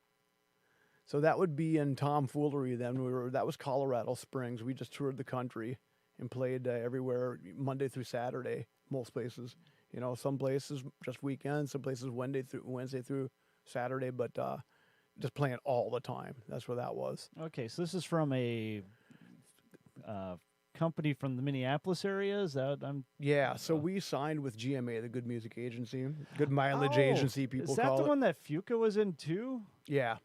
S3: So that would be in Tomfoolery then. That was Colorado Springs. We just toured the country and played everywhere Monday through Saturday, most places. Some places just weekends, some places Wednesday through Saturday, but just playing all the time. That's where that was.
S1: Okay, so this is from a company from the Minneapolis area. Is that
S3: Yeah, so we signed with GMA, the Good Music Agency, Good Mileage Agency, people
S1: is that
S3: call
S1: the
S3: it.
S1: one that Fuca was in too?
S3: Yeah.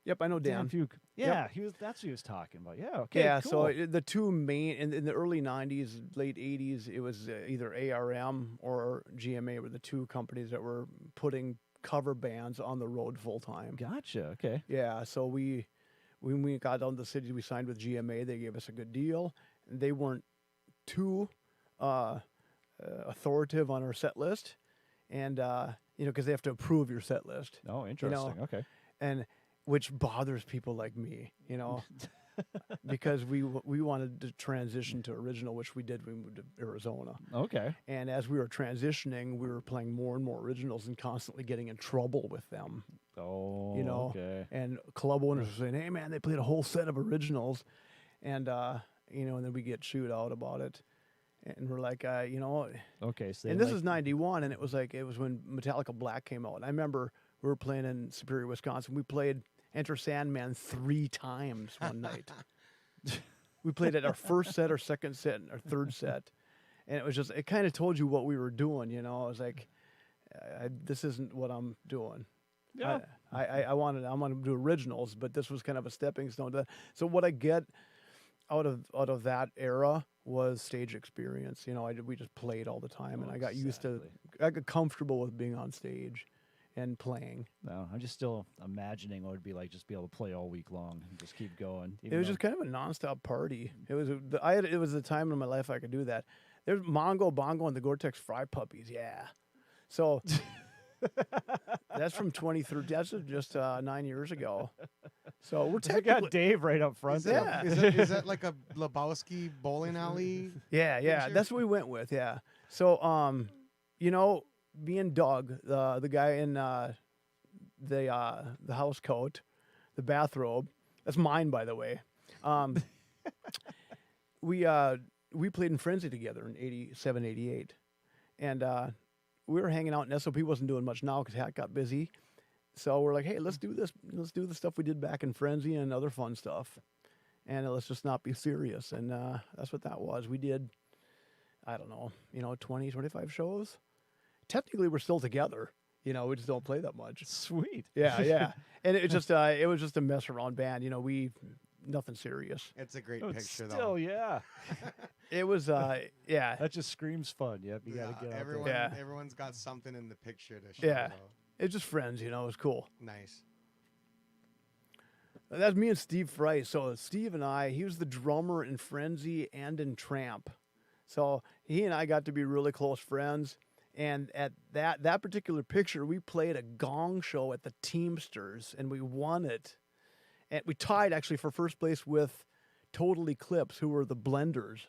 S3: Yep, I know Dan.
S1: Fuca. Yeah, that's what he was talking about. Yeah, okay.
S3: Yeah,
S1: cool.
S3: so the two main, in the early 90s, late 80s, it was either ARM or GMA were the two companies that were putting cover bands on the road full time.
S1: Gotcha. Okay.
S3: Yeah, so when we got down to the city, we signed with GMA. They gave us a good deal. They weren't too authoritative on our set list, and because they have to approve your set list.
S1: Oh, interesting. Okay.
S3: And which bothers people like me, because we wanted to transition to original, which we did when we moved to Arizona.
S1: Okay.
S3: And as we were transitioning, we were playing more and more originals and constantly getting in trouble with them.
S1: Oh, okay.
S3: And club owners were saying, "Hey, man, they played a whole set of originals," and and then we get chewed out about it, and we're like,
S1: Okay. So
S3: and this is '91, and it was when Metallica Black came out. And I remember we were playing in Superior, Wisconsin. We played Enter Sandman 3 times one night. We played it our first set, our second set, and our third set. And it kind of told you what we were doing, I was like, this isn't what I'm doing.
S1: Yeah.
S3: I wanted to do originals, but this was kind of a stepping stone to that. So what I get out of that era was stage experience. We just played all the time, and I got I got comfortable with being on stage and playing.
S1: No, I'm just still imagining what it would be like just be able to play all week long and just keep going.
S3: It was just kind of a nonstop party. It was the time in my life I could do that. There's Mongo, Bongo, and the Gore-Tex Fry Puppies. Yeah. So that's from 2013. That's just 9 years ago. So we're
S1: I
S3: technically
S1: got Dave right up front.
S3: Yeah.
S2: Is that like a Lebowski bowling alley?
S3: Yeah.
S2: picture?
S3: That's what we went with. Yeah. So me and Doug, the guy in the house coat, the bathrobe. That's mine, by the way. We played in Frenzy together in 87, 88. And we were hanging out, and SOP wasn't doing much now because Hat got busy. So we're like, hey, let's do this. Let's do the stuff we did back in Frenzy and other fun stuff. And let's just not be serious. And that's what that was. We did, I don't know, 20, 25 shows. Technically, we're still together. We just don't play that much.
S1: Sweet.
S3: Yeah. And it was just a mess around band. Nothing serious.
S2: It's a great
S1: Oh,
S2: picture,
S1: still,
S2: though.
S1: yeah.
S3: It was, yeah.
S1: That just screams fun. Yep, you got to get out
S2: everyone,
S1: there.
S3: Yeah.
S2: Everyone's got something in the picture to show.
S3: Yeah.
S2: Though.
S3: It's just friends, it was cool.
S2: Nice.
S3: That's me and Steve Fry. So Steve and I, he was the drummer in Frenzy and in Tramp. So he and I got to be really close friends. And at that particular picture, we played a gong show at the Teamsters, and we won it. And we tied, actually, for first place with Total Eclipse, who were the Blenders.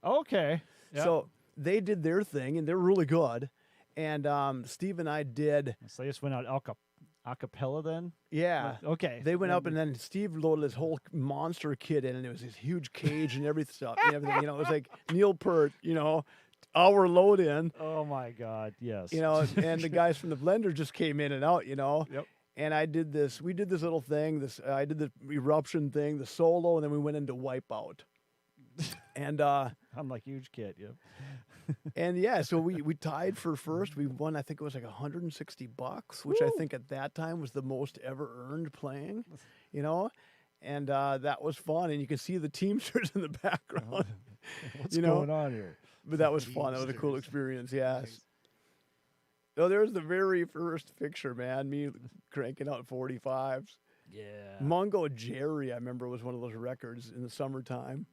S1: Okay. Yep.
S3: So they did their thing, and they're really good. And Steve and I did.
S1: So they just went out a cappella then?
S3: Yeah.
S1: Okay.
S3: They went up, and then Steve loaded his whole monster kit in, and it was this huge cage and everything. Stuff, and everything. It was like Neil Peart, our load in.
S1: Oh my God! Yes.
S3: And the guys from the Blender just came in and out.
S1: Yep.
S3: And we did this little thing. I did the eruption thing, the solo, and then we went into Wipeout. And
S1: I'm like huge kid. Yep.
S3: and yeah, so we tied for first. We won, I think it was like $160, which I think at that time was the most ever earned playing. And that was fun. And you can see the Teamsters in the background.
S1: What's going on here?
S3: But that was fun. That was a cool experience. Yes.
S2: Nice.
S3: So there's the very first picture, man. Me cranking out 45s.
S1: Yeah.
S3: Mungo Jerry, I remember, was one of those records in the summertime.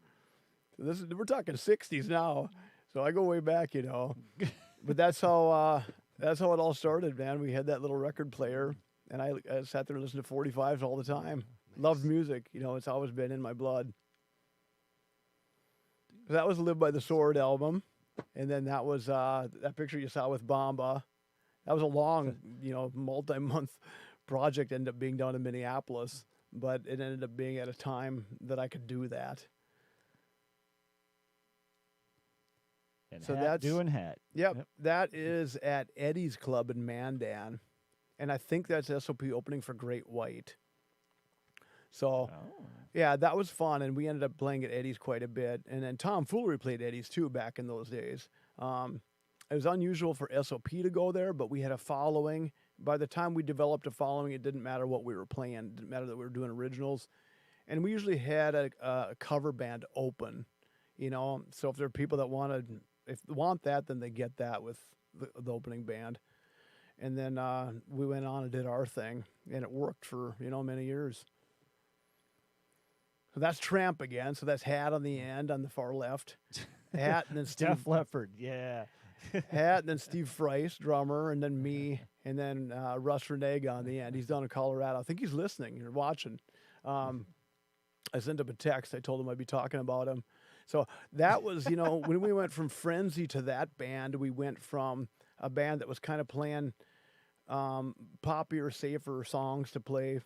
S3: We're talking 60s now, so I go way back, But that's how it all started, man. We had that little record player, and I sat there and listened to 45s all the time.
S2: Nice.
S3: Loved music, it's always been in my blood. That was Live by the Sword album, and then that was that picture you saw with Bomba. That was a long, multi-month project. Ended up being down in Minneapolis, but it ended up being at a time that I could do that.
S1: And
S3: So
S1: hat
S3: that's-
S1: doing hat.
S3: Yep, that is at Eddie's Club in Mandan, and I think that's SOP opening for Great White. So,
S1: Oh.
S3: yeah, that was fun, and we ended up playing at Eddie's quite a bit. And then Tom Foolery played Eddie's too back in those days. It was unusual for SOP to go there, but we had a following. By the time we developed a following, it didn't matter what we were playing. It didn't matter that we were doing originals. And we usually had a cover band open, So if there are people that want that, then they get that with the opening band. And then we went on and did our thing, and it worked for, many years. So that's Tramp again. So that's Hat on the end on the far left. Hat and then Steve
S1: Def Leppard, yeah.
S3: Hat and then Steve Frice, drummer, and then me, and then Russ Renega on the end. He's down in Colorado. I think he's listening or watching. I sent him a text. I told him I'd be talking about him. So that was, when we went from Frenzy to that band, we went from a band that was kind of playing poppier, safer songs to play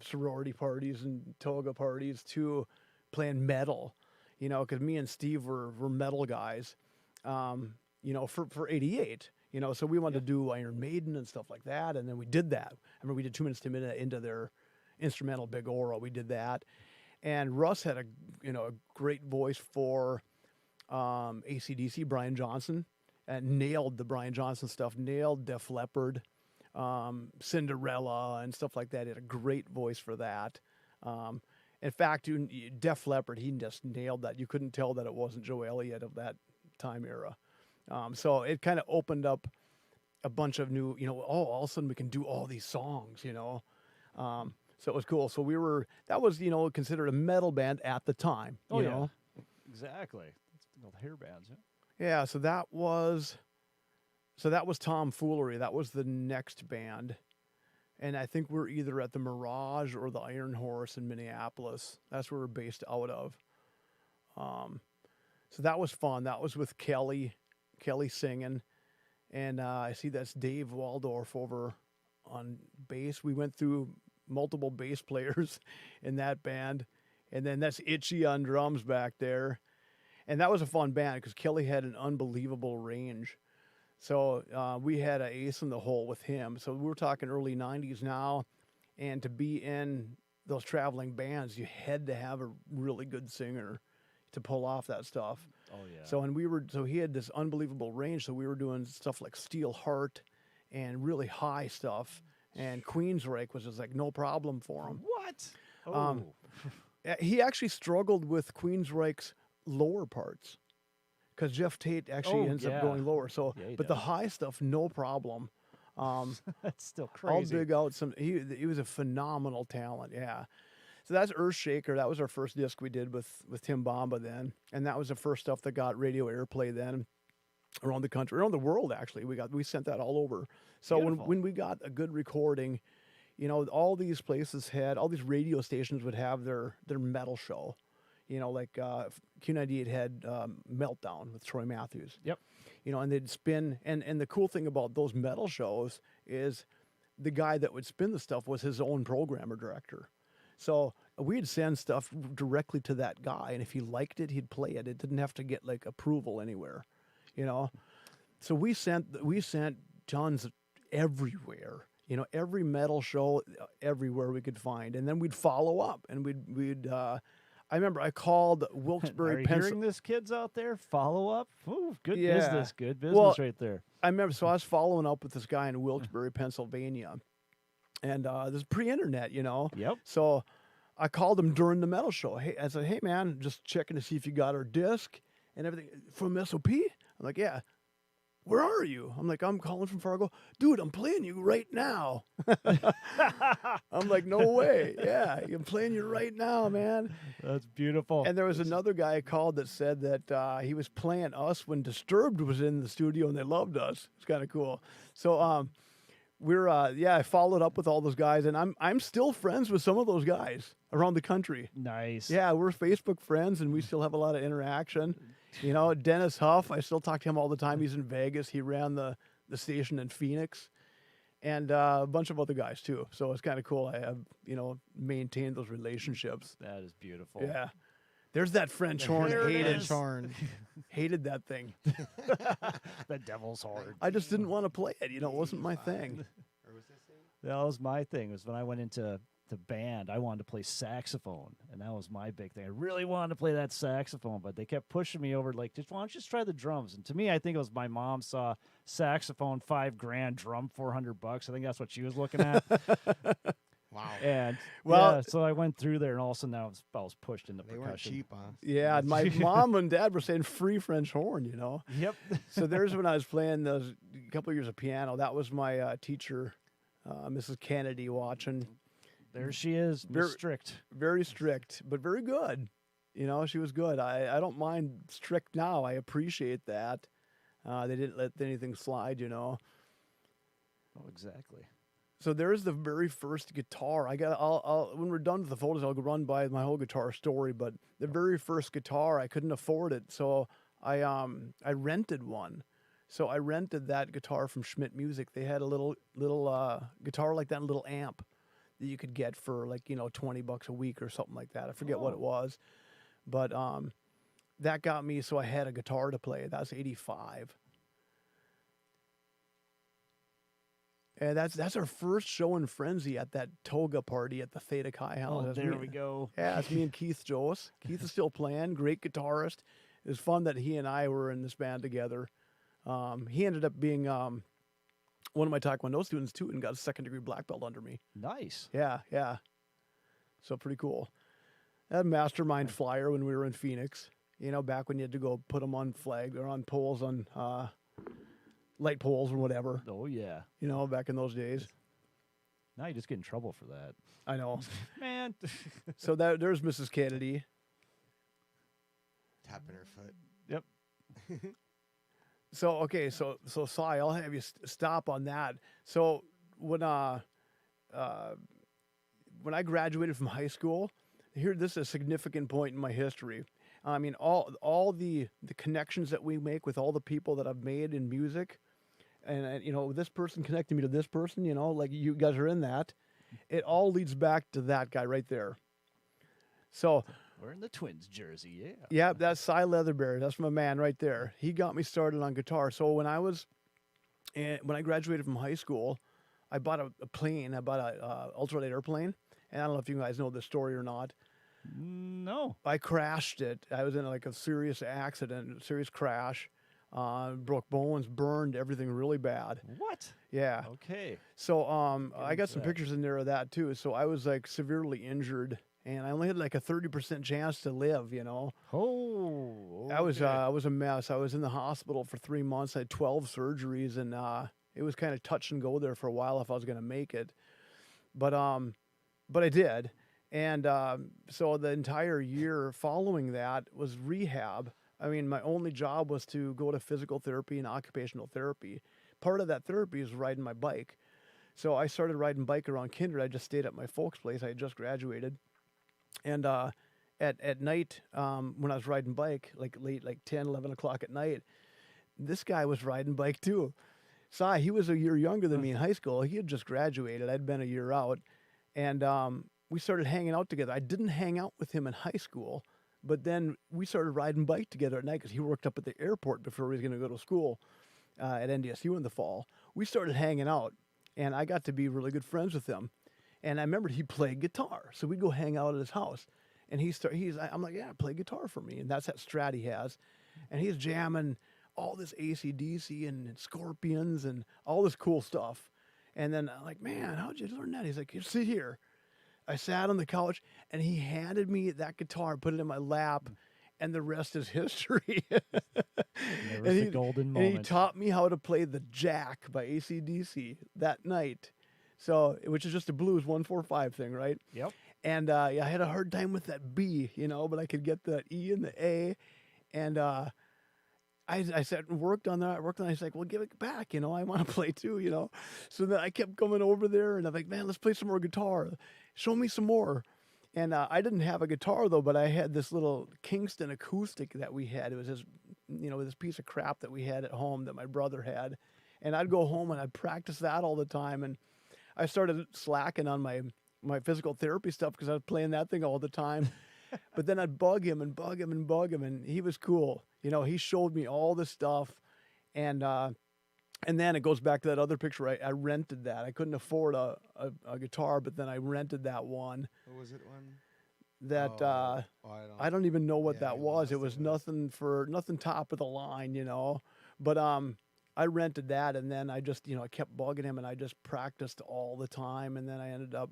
S3: sorority parties and toga parties to playing metal, because me and Steve were metal guys, for 88, so we wanted to do Iron Maiden and stuff like that. And then we did that. I remember we did 2 Minutes to Midnight into their instrumental Big Aura. We did that. And Russ had a great voice for AC/DC, Brian Johnson, and nailed the Brian Johnson stuff, nailed Def Leppard, Cinderella, and stuff like that. He had a great voice for that. In fact, Def Leppard, he just nailed that. You couldn't tell that it wasn't Joe Elliott of that time era. So it kind of opened up a bunch of new, all of a sudden we can do all these songs, So it was cool. So that was, considered a metal band at the time.
S1: Oh,
S3: you
S1: yeah.
S3: know?
S1: Exactly. That's called hair bands, yeah.
S3: Yeah, so that was Tomfoolery. That was the next band. And I think we're either at the Mirage or the Iron Horse in Minneapolis. That's where we're based out of. So that was fun. That was with Kelly singing. And I see that's Dave Waldorf over on bass. We went through multiple bass players in that band. And then that's Itchy on drums back there. And that was a fun band because Kelly had an unbelievable range. So we had an ace in the hole with him. So we're talking early 90s now. And to be in those traveling bands, you had to have a really good singer to pull off that stuff.
S1: Oh, yeah.
S3: So he had this unbelievable range. So we were doing stuff like Steel Heart and really high stuff. And Queensryche was just like no problem for him.
S1: What? Oh.
S3: He actually struggled with Queensryche's lower parts because Jeff Tate actually ends up going lower. So,
S1: Yeah,
S3: but the high stuff, no problem.
S1: That's still crazy.
S3: I'll dig out some. He was a phenomenal talent. Yeah. So that's Earthshaker. That was our first disc we did with Tim Bomba then, and that was the first stuff that got radio airplay then around the country, around the world. Actually, we sent that all over. So when we got a good recording, all these places all these radio stations would have their metal show. Like Q98 had Meltdown with Troy Matthews.
S1: Yep.
S3: And they'd spin. And the cool thing about those metal shows is the guy that would spin the stuff was his own programmer director. So we'd send stuff directly to that guy. And if he liked it, he'd play it. It didn't have to get like approval anywhere, So we sent tons everywhere. Every metal show everywhere we could find. And then we'd follow up and we'd I remember I called Wilkes-Barre,
S1: Are you hearing this, kids out there? Follow up? Ooh, good business. Good business right there.
S3: I remember, so I was following up with this guy in Wilkes-Barre, Pennsylvania. And this is pre-internet,
S1: Yep.
S3: So I called him during the metal show. Hey, I said, hey, man, just checking to see if you got our disc and everything. From SOP? I'm like, yeah. Where are you? I'm like, I'm calling from Fargo. Dude, I'm playing you right now. I'm like, no way. Yeah, I'm playing you right now, man.
S1: That's beautiful.
S3: And there was another guy called that said that he was playing us when Disturbed was in the studio and they loved us. It's kind of cool. So I followed up with all those guys, and I'm still friends with some of those guys around the country.
S1: Nice.
S3: Yeah, we're Facebook friends, and we still have a lot of interaction. Dennis Huff, I still talk to him all the time. He's in Vegas. He ran the station in Phoenix, and a bunch of other guys too. So it's kind of cool. I have, maintained those relationships.
S1: That is beautiful.
S3: Yeah. There's that French horn. Hated that thing.
S1: The devil's horn.
S3: I just didn't want to play it. It wasn't my thing.
S1: That was my thing. It was when I went into the band, I wanted to play saxophone, and that was my big thing. I really wanted to play that saxophone, but they kept pushing me over, like, why don't you just try the drums? And to me, I think it was my mom saw saxophone $5,000, drum $400. I think that's what she was looking at.
S2: Wow.
S1: And
S3: Well-
S1: yeah, so I went through there, and all of a sudden I was pushed into
S2: They weren't
S1: percussion.
S2: cheap, huh?
S3: Yeah, and my mom and dad were saying free French horn, you know.
S1: Yep.
S3: So there's when I was playing those couple of years of piano. That was my teacher, Mrs. Kennedy, watching.
S1: There she is,
S3: Very-
S1: Miss Strict.
S3: Very strict, but very good. You know, she was good. I don't mind strict now. I appreciate that. They didn't let anything slide, you know.
S1: Oh, exactly.
S3: So there's the very first guitar. I'll when we're done with the photos, I'll go run by my whole guitar story. But the very first guitar, I couldn't afford it, so I rented one. So I rented that guitar from Schmidt Music. They had a little guitar like that, and a little amp that you could get for like $20 a week or something like that. I forget what it was, but that got me. So I had a guitar to play. That's '85. And that's our first show in Frenzy at that toga party at the Theta Chi House.
S1: Oh,
S3: That's
S1: there
S3: me-
S1: we go.
S3: Yeah, it's me and Keith Joes. Keith is still playing, great guitarist. It was fun that he and I were in this band together. He ended up being one of my Taekwondo students too, and got a second-degree black belt under me.
S1: Nice.
S3: Yeah. So pretty cool. I had a mastermind flyer when we were in Phoenix. Back when you had to go put them on flag or on poles on light poles or whatever.
S1: Oh yeah.
S3: Back in those days.
S1: Now you just get in trouble for that,
S3: I know.
S1: man.
S3: So there's Mrs. Kennedy.
S2: Tapping her foot.
S1: Yep.
S3: So okay, so Cy, I'll have you stop on that. So when I graduated from high school, this is a significant point in my history. I mean, all the connections that we make with all the people that I've made in music, and this person connected me to this person. Like you guys are in that. It all leads back to that guy right there. So.
S1: We're in the Twins jersey, yeah.
S3: Yeah, that's Cy Leatherberry. That's my man right there. He got me started on guitar. So when I graduated from high school, I bought a plane. I bought a ultralight airplane. And I don't know if you guys know this story or not.
S1: No.
S3: I crashed it. I was in like a serious accident, serious crash. Broke bones, burned everything really bad.
S1: What?
S3: Yeah.
S1: Okay.
S3: So I got some
S1: that.
S3: pictures in there of that too. So I was like severely injured. And I only had like a 30% chance to live,
S1: Oh.
S3: I was a mess. I was in the hospital for 3 months. I had 12 surgeries, and it was kind of touch and go there for a while if I was going to make it. But I did, and so the entire year following that was rehab. I mean, my only job was to go to physical therapy and occupational therapy. Part of that therapy is riding my bike. So I started riding bike around Kindred. I just stayed at my folks' place. I had just graduated. And at night, when I was riding bike, like late, like 10, 11 o'clock at night, this guy was riding bike too. Cy, he was a year younger than me in high school. He had just graduated. I'd been a year out. And we started hanging out together. I didn't hang out with him in high school, but then we started riding bike together at night because he worked up at the airport before he was going to go to school at NDSU in the fall. We started hanging out, and I got to be really good friends with him. And I remembered he played guitar, so we'd go hang out at his house. And I'm like, yeah, play guitar for me. And that's that Strat he has. And he's jamming all this AC/DC and Scorpions and all this cool stuff. And then I'm like, man, how'd you learn that? He's like, you sit here. I sat on the couch, and he handed me that guitar, put it in my lap, and the rest is history.
S1: There was the golden moment.
S3: And he taught me how to play the Jack by AC/DC that night. So, which is just a blues 1-4-5 thing, right?
S1: Yep.
S3: And yeah, I had a hard time with that B, but I could get the E and the A. And I sat and worked on that. I was like, well, give it back, I want to play too, So then I kept coming over there, and I'm like, man, let's play some more guitar. Show me some more. And I didn't have a guitar though, but I had this little Kingston acoustic that we had. It was this, this piece of crap that we had at home that my brother had. And I'd go home and I'd practice that all the time. And I started slacking on my physical therapy stuff because I was playing that thing all the time. But then I'd bug him, and he was cool. He showed me all this stuff, and then it goes back to that other picture. I rented that. I couldn't afford a guitar, but then I rented that one.
S2: What was it one?
S3: That I don't even know what that was. It was nothing top of the line, But I rented that, and then I just, I kept bugging him, and I just practiced all the time, and then I ended up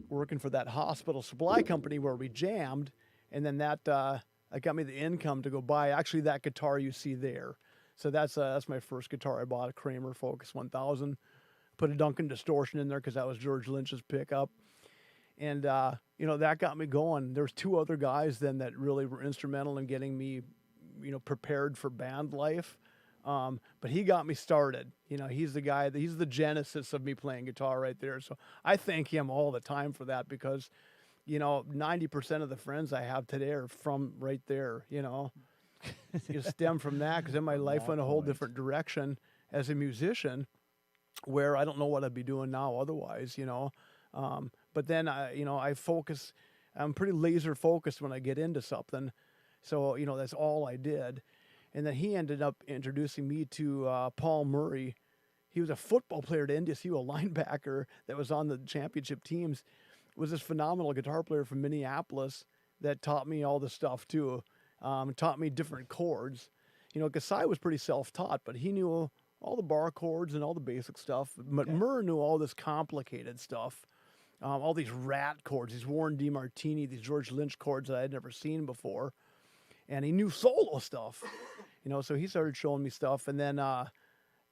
S3: working for that hospital supply company where we jammed, and then that got me the income to go buy actually that guitar you see there. So that's my first guitar I bought, a Kramer Focus 1000. Put a Duncan distortion in there because that was George Lynch's pickup. And, that got me going. There was 2 other guys then that really were instrumental in getting me, prepared for band life. But he got me started. He's the guy, he's the genesis of me playing guitar right there. So I thank him all the time for that because, 90% of the friends I have today are from right there, You stem from that because then my life went a whole different direction as a musician where I don't know what I'd be doing now otherwise, But then, I focus, I'm pretty laser focused when I get into something. So, that's all I did. And then he ended up introducing me to Paul Murray. He was a football player at NDSU, a linebacker that was on the championship teams. Was this phenomenal guitar player from Minneapolis that taught me all this stuff too. Taught me different chords. Kasai was pretty self-taught, but he knew all the bar chords and all the basic stuff. But Murr knew all this complicated stuff. All these rat chords, these Warren DeMartini, these George Lynch chords that I had never seen before. And he knew solo stuff, so he started showing me stuff. And then,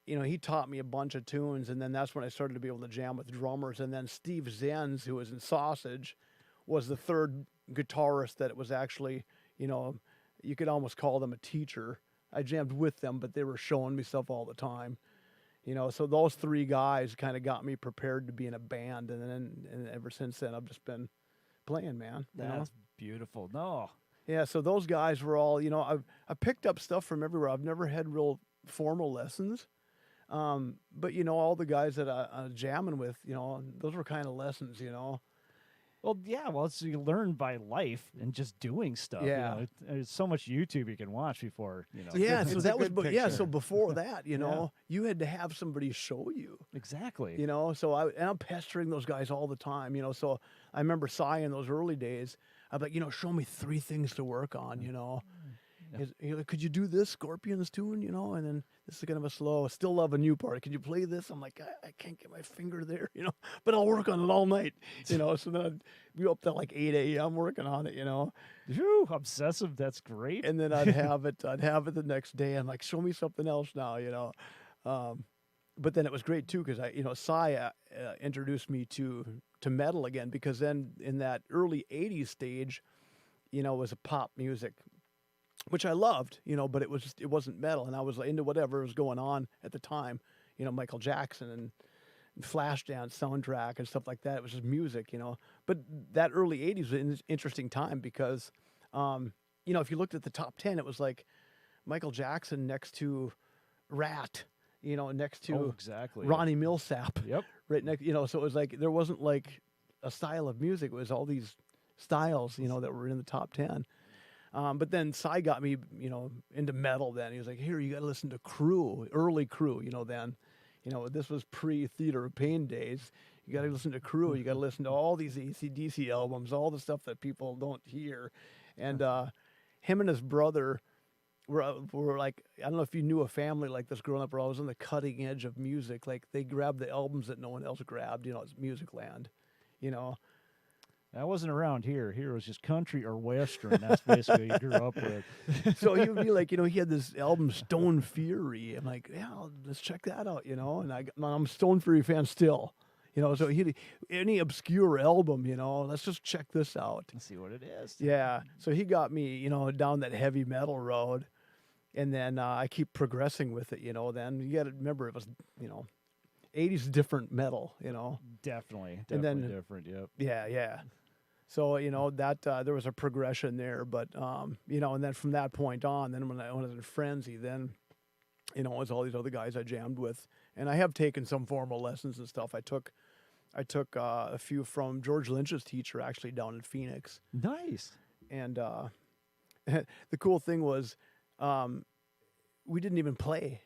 S3: he taught me a bunch of tunes. And then that's when I started to be able to jam with drummers. And then Steve Zenz, who was in Sausage, was the third guitarist that was actually, you could almost call them a teacher. I jammed with them, but they were showing me stuff all the time. So those 3 guys kind of got me prepared to be in a band. And ever since then, I've just been playing, man.
S1: That's beautiful. No.
S3: Yeah, so those guys were all, I picked up stuff from everywhere. I've never had real formal lessons. But, all the guys that I'm jamming with, those were kind of lessons,
S1: Well, yeah, it's you learn by life and just doing stuff.
S3: Yeah.
S1: There's so much YouTube you can watch before,
S3: Yeah, so
S2: It's a
S3: that was,
S2: good
S3: so
S2: picture.
S3: before that, you had to have somebody show you.
S1: Exactly.
S3: So I'm pestering those guys all the time, so I remember Cy in those early days. I'm like, show me 3 things to work on, He's like, could you do this Scorpions tune, and then this is kind of a slow, Still Love a New Part. Could you play this? I'm like, I can't get my finger there, but I'll work on it all night, So then I'd be up till like 8 a.m. working on it,
S1: Phew, obsessive. That's great.
S3: And then I'd have it the next day. I'm like, show me something else now, But then it was great too because Cy introduced me to metal again because then in that early '80s stage, it was a pop music, which I loved, but it wasn't metal, and I was into whatever was going on at the time, Michael Jackson and Flashdance soundtrack and stuff like that. It was just music, But that early '80s was an interesting time because, if you looked at the top 10, it was like Michael Jackson next to Rat. Next to
S1: exactly.
S3: Ronnie Millsap.
S1: Yep.
S3: Right next, so it was like there wasn't like a style of music. It was all these styles, that were in the top 10. But then Cy got me, into metal then. He was like, here, you got to listen to Crew, early Crew, then. This was pre-Theater of Pain days. You got to listen to Crew. You got to listen to all these AC/DC albums, all the stuff that people don't hear. And him and his brother were like, I don't know if you knew a family like this growing up where I was on the cutting edge of music. Like they grabbed the albums that no one else grabbed, it's music land,
S1: I wasn't around here. Here was just country or western. That's basically what you grew up with.
S3: So he would be like, he had this album Stone Fury. I'm like, yeah, let's check that out, and I'm a Stone Fury fan still, so any obscure album, let's just check this out.
S1: Let's see what it is.
S3: Yeah. So he got me, down that heavy metal road. And then I keep progressing with it, then you got to remember it was, 80s different metal,
S1: Definitely
S3: And then-
S1: different. Yep.
S3: Yeah. So, that there was a progression there, but, and then from that point on, then when I was in Frenzy, then, it was all these other guys I jammed with. And I have taken some formal lessons and stuff. I took a few from George Lynch's teacher actually down in Phoenix.
S1: Nice.
S3: And the cool thing was we didn't even play.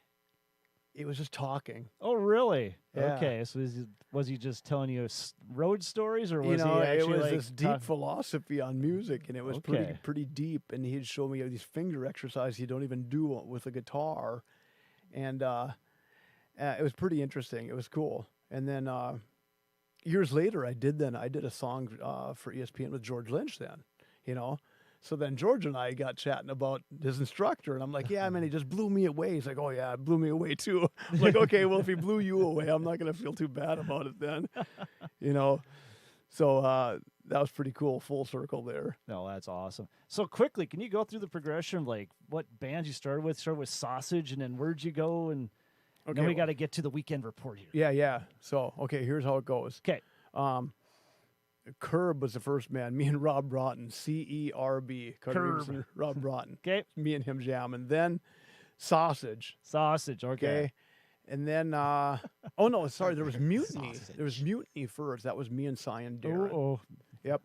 S3: It was just talking.
S1: Oh, really?
S3: Yeah.
S1: Okay. So was he just telling you road stories, or was he
S3: it
S1: actually
S3: was
S1: like
S3: this deep philosophy on music, and it was
S1: Okay.
S3: pretty deep. And he'd show me these finger exercises you don't even do with a guitar, and it was pretty interesting. It was cool. And then years later, I did a song for ESPN with George Lynch then, you know. So then George and I got chatting about his instructor, and I'm like, yeah, man, he just blew me away. He's like, oh, yeah, it blew me away too. I'm like, okay, well, if he blew you away, I'm not going to feel too bad about it then, you know. So that was pretty cool, full circle there.
S1: No, that's awesome. So quickly, can you go through the progression of like what bands you started with? Start with Sausage, and then where'd you go? And then we got to get to the weekend report here.
S3: Yeah. So, okay, here's how it goes.
S1: Okay.
S3: Curb was the first man. Me and Rob Broughton, C-E-R-B.
S1: Curb.
S3: Rob Broughton.
S1: Okay.
S3: Me and him jamming. Then Sausage.
S1: Sausage. Okay.
S3: And then, oh no, sorry, there was Mutiny.
S2: Sausage.
S3: There was Mutiny first. That was me and Cy and Darian.
S1: Oh.
S3: Yep.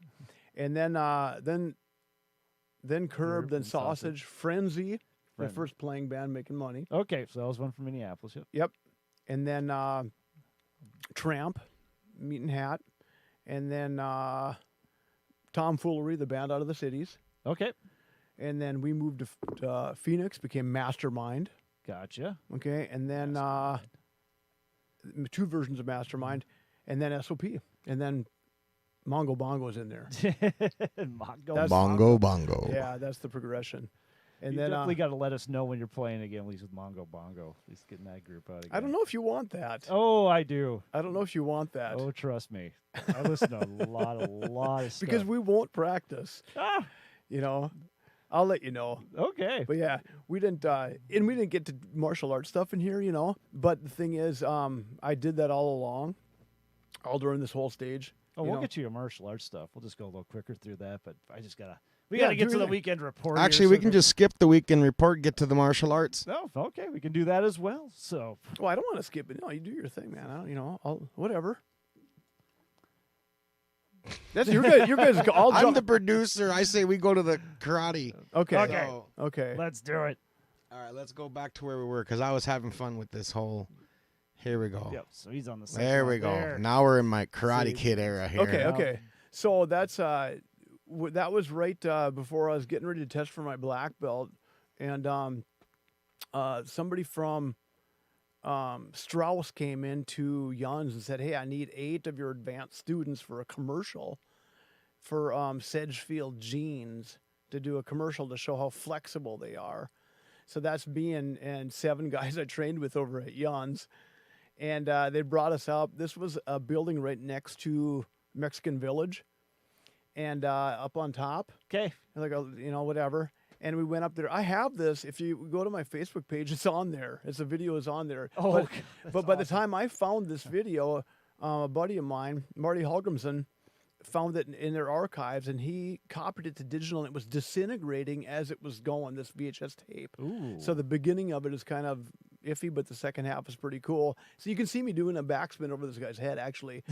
S3: And then Curb, then Sausage, Frenzy, my first playing band making money.
S1: Okay, so that was one from Minneapolis. Yep.
S3: Yep. And then Tramp, Meat and Hat. And then Tomfoolery, the band out of the cities.
S1: Okay.
S3: And then we moved to Phoenix, became Mastermind.
S1: Gotcha.
S3: Okay. And then two versions of Mastermind. And then SOP. And then Mongo Bongo's in there.
S2: Bongo Bongo.
S3: Yeah, that's the progression. And
S1: you
S3: then
S1: definitely got to let us know when you're playing again, at least with Mongo Bongo. At least getting that group out again.
S3: I don't know if you want that.
S1: Oh, I do.
S3: I don't know if you want that.
S1: Oh, trust me. I listen to a lot of stuff.
S3: Because we won't practice.
S1: Ah,
S3: You know, I'll let you know.
S1: okay.
S3: But yeah, we didn't get to martial arts stuff in here, you know. But the thing is, I did that all along, all during this whole stage.
S1: Oh,
S3: you
S1: we'll
S3: know.
S1: get to your martial arts stuff. We'll just go a little quicker through that. But I just gotta. We gotta get to the weekend report.
S2: Actually,
S1: here,
S2: we can just skip the weekend report, get to the martial arts.
S1: No, okay, we can do that as well. So.
S3: Well, I don't want to skip it. No, you do your thing, man. I'll whatever. That's your guys.
S2: I'm the producer. I say we go to the karate.
S3: Okay.
S1: Okay.
S3: Okay.
S1: Let's do it.
S2: All right, let's go back to where we were because I was having fun with this whole. Here we go.
S1: Yep. So he's on the second
S2: There we
S1: one
S2: go.
S1: there.
S2: Now we're in my Karate Kid era here.
S3: Okay. Okay. So that's that was right before I was getting ready to test for my black belt, and somebody from Strauss came into Yuns and said, "Hey, I need 8 of your advanced students for a commercial for Sedgefield Jeans to do a commercial to show how flexible they are." So that's me and 7 guys I trained with over at Yuns, and they brought us up. This was a building right next to Mexican Village, and up on top.
S1: Okay.
S3: Like whatever. And we went up there. I have this. If you go to my Facebook page, it's on there. The video is on there.
S1: Oh,
S3: but by the time I found this video, a buddy of mine, Marty Holgrimson, found it in their archives, and he copied it to digital, and it was disintegrating as it was going, this VHS tape.
S1: Ooh.
S3: So the beginning of it is kind of iffy, but the second half is pretty cool. So you can see me doing a backspin over this guy's head, actually.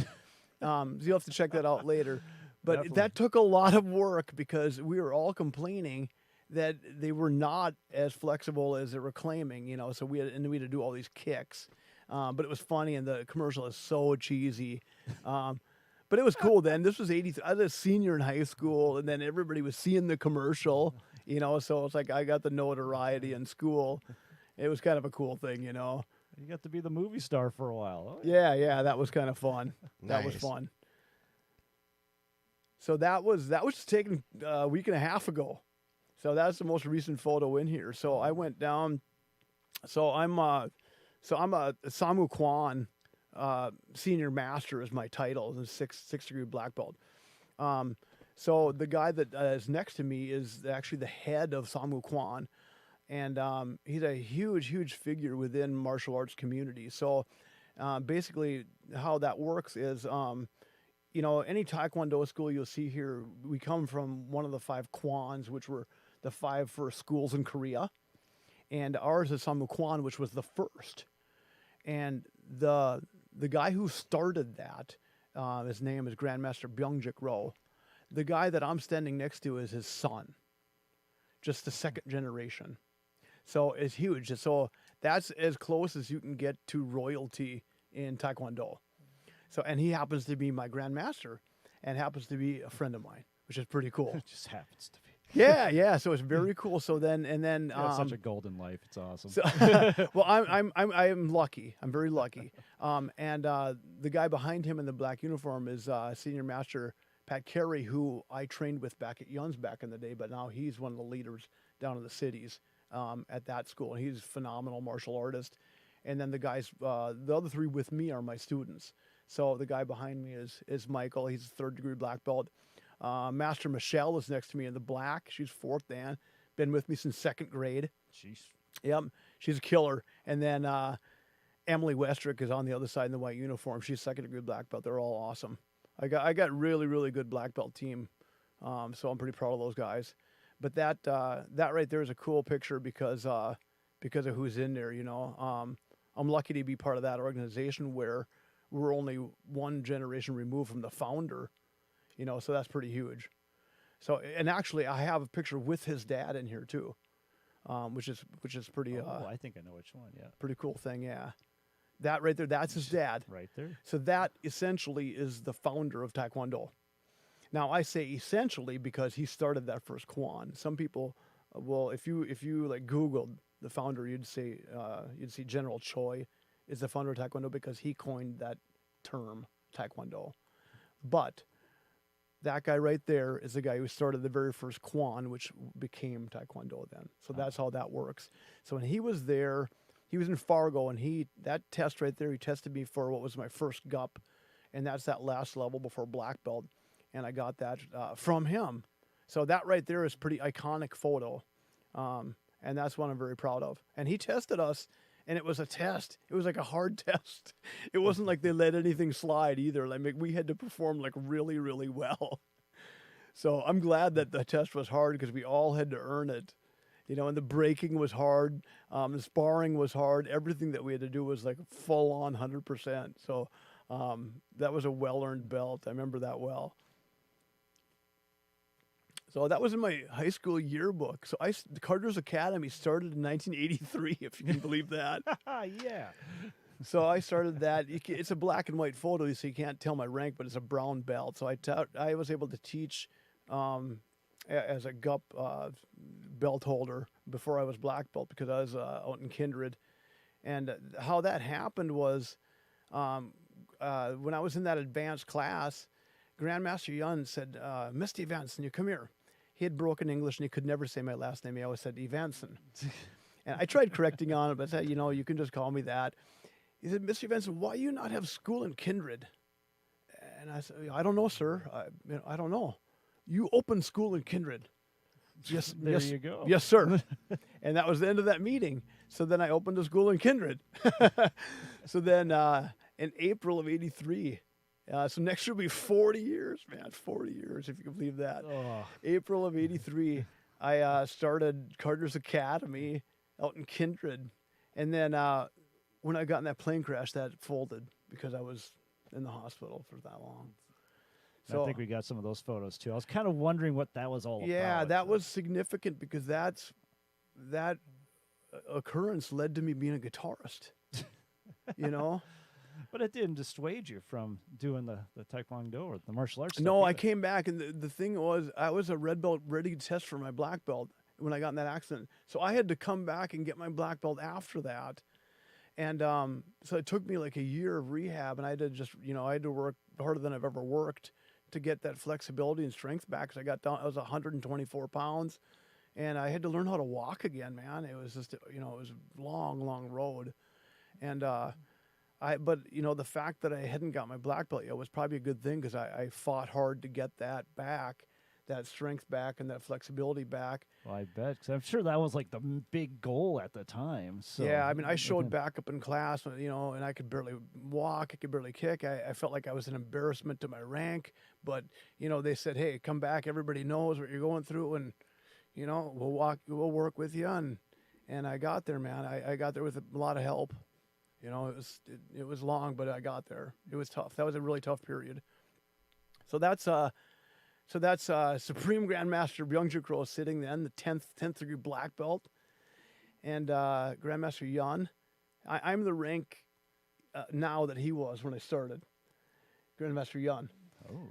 S3: So you'll have to check that out later. But
S1: Definitely.
S3: that took a lot of work because we were all complaining that they were not as flexible as they were claiming, you know. So we had to do all these kicks, but it was funny, and the commercial is so cheesy. But it was cool then. This was '83. I was a senior in high school, and then everybody was seeing the commercial, you know. So it's like I got the notoriety in school. It was kind of a cool thing, you know.
S1: You got to be the movie star for a while. Oh,
S3: Yeah, that was kind of fun. That was
S2: Nice.
S3: fun. So that was just taken a week and a half ago. So that's the most recent photo in here. So I went down. So I'm a Samu Kwan senior master is my title, the sixth degree black belt. So the guy that is next to me is actually the head of Samu Kwan, and he's a huge figure within martial arts community. So basically, how that works is. Any Taekwondo school you'll see here, we come from one of the 5 Kwans, which were the 5 first schools in Korea. And ours is Samu Kwan, which was the first. And the guy who started that, his name is Grandmaster Byung-Jik Ro. The guy that I'm standing next to is his son, just the second generation. So it's huge. So that's as close as you can get to royalty in Taekwondo. So, and he happens to be my grandmaster and happens to be a friend of mine, which is pretty cool.
S1: It just happens to be.
S3: Yeah. So it's very cool. So then, and then,
S1: You have such a golden life. It's awesome.
S3: so, well, I'm lucky. I'm very lucky. And the guy behind him in the black uniform is Senior Master Pat Carey, who I trained with back at Yuns back in the day, but now he's one of the leaders down in the cities at that school. And he's a phenomenal martial artist. And then the guys, the other three with me are my students. So the guy behind me is Michael. He's a 3rd degree black belt. Master Michelle is next to me in the black. She's 4th Dan. Been with me since 2nd grade.
S1: Jeez.
S3: Yep, she's a killer. And then Emily Westrick is on the other side in the white uniform. She's 2nd degree black belt. They're all awesome. I got really good black belt team. So I'm pretty proud of those guys. But that right there is a cool picture because of who's in there. You know, I'm lucky to be part of that organization where we're only one generation removed from the founder. You know, so that's pretty huge. So, and actually, I have a picture with his dad in here too, which is pretty.
S1: I think I know which one. Yeah.
S3: Pretty cool thing, yeah. That right there, that's his dad.
S1: Right there.
S3: So that essentially is the founder of Taekwondo. Now I say essentially because he started that first Kwan. Some people, well, if you like Googled the founder, you'd see General Choi is the founder of Taekwondo because he coined that term Taekwondo. But that guy right there is the guy who started the very first Kwan, which became Taekwondo then. So that's how that works. So when he was there, he was in Fargo, and that test right there, he tested me for what was my first GUP, and that's that last level before black belt, and I got that from him. So that right there is a pretty iconic photo, and that's one I'm very proud of. And he tested us, and it was a test. It was like a hard test. It wasn't like they let anything slide either. Like we had to perform like really, really well. So I'm glad that the test was hard because we all had to earn it. You know, and the braking was hard. The sparring was hard. Everything that we had to do was like full on 100%. So that was a well-earned belt. I remember that well. So that was in my high school yearbook. So the Carter's Academy started in 1983, if you can believe that.
S1: Yeah.
S3: So I started that. It's a black and white photo, so you can't tell my rank, but it's a brown belt. So I was able to teach as a GUP belt holder before I was black belt because I was out in Kindred. And how that happened was when I was in that advanced class, Grandmaster Yun said, Mr. Evenson, you come here. He had broken English and he could never say my last name. He always said Evenson. And I tried correcting on it, but I said, you can just call me that. He said, Mr. Evenson, why do you not have school in Kindred? And I said, I don't know, sir. I don't know. You open school in Kindred. Yes,
S1: There you go.
S3: Yes, sir. And that was the end of that meeting. So then I opened a school in Kindred. So then in April of 83, so next year will be 40 years, man. 40 years, if you can believe that.
S1: Oh.
S3: April of 83, I started Carter's Academy out in Kindred. And then when I got in that plane crash, that folded because I was in the hospital for that long. So,
S1: I think we got some of those photos too. I was kind of wondering what that was all about.
S3: Yeah, that was significant because that occurrence led to me being a guitarist. You know?
S1: But it didn't dissuade you from doing the Taekwondo or the martial arts stuff.
S3: No, I
S1: either.
S3: came back, and the thing was, I was a red belt ready to test for my black belt when I got in that accident. So I had to come back and get my black belt after that. And so it took me like a year of rehab, and I had to work harder than I've ever worked to get that flexibility and strength back. Because I was 124 pounds, and I had to learn how to walk again, man. It was just, it was a long, long road. And but the fact that I hadn't got my black belt yet was probably a good thing because I fought hard to get that back, that strength back and that flexibility back.
S1: Well, I bet, because I'm sure that was like the big goal at the time. So
S3: yeah, I mean, I showed back up in class, and I could barely walk, I could barely kick. I felt like I was an embarrassment to my rank, but they said, "Hey, come back. Everybody knows what you're going through, and we'll work with you." And I got there, man. I got there with a lot of help. It was long, but I got there. It was tough. That was a really tough period. So that's Supreme Grandmaster Byung-Ju Crow sitting then, the 10th degree black belt, and Grandmaster Yun. I'm the rank now that he was when I started, Grandmaster Yun.
S1: Oh.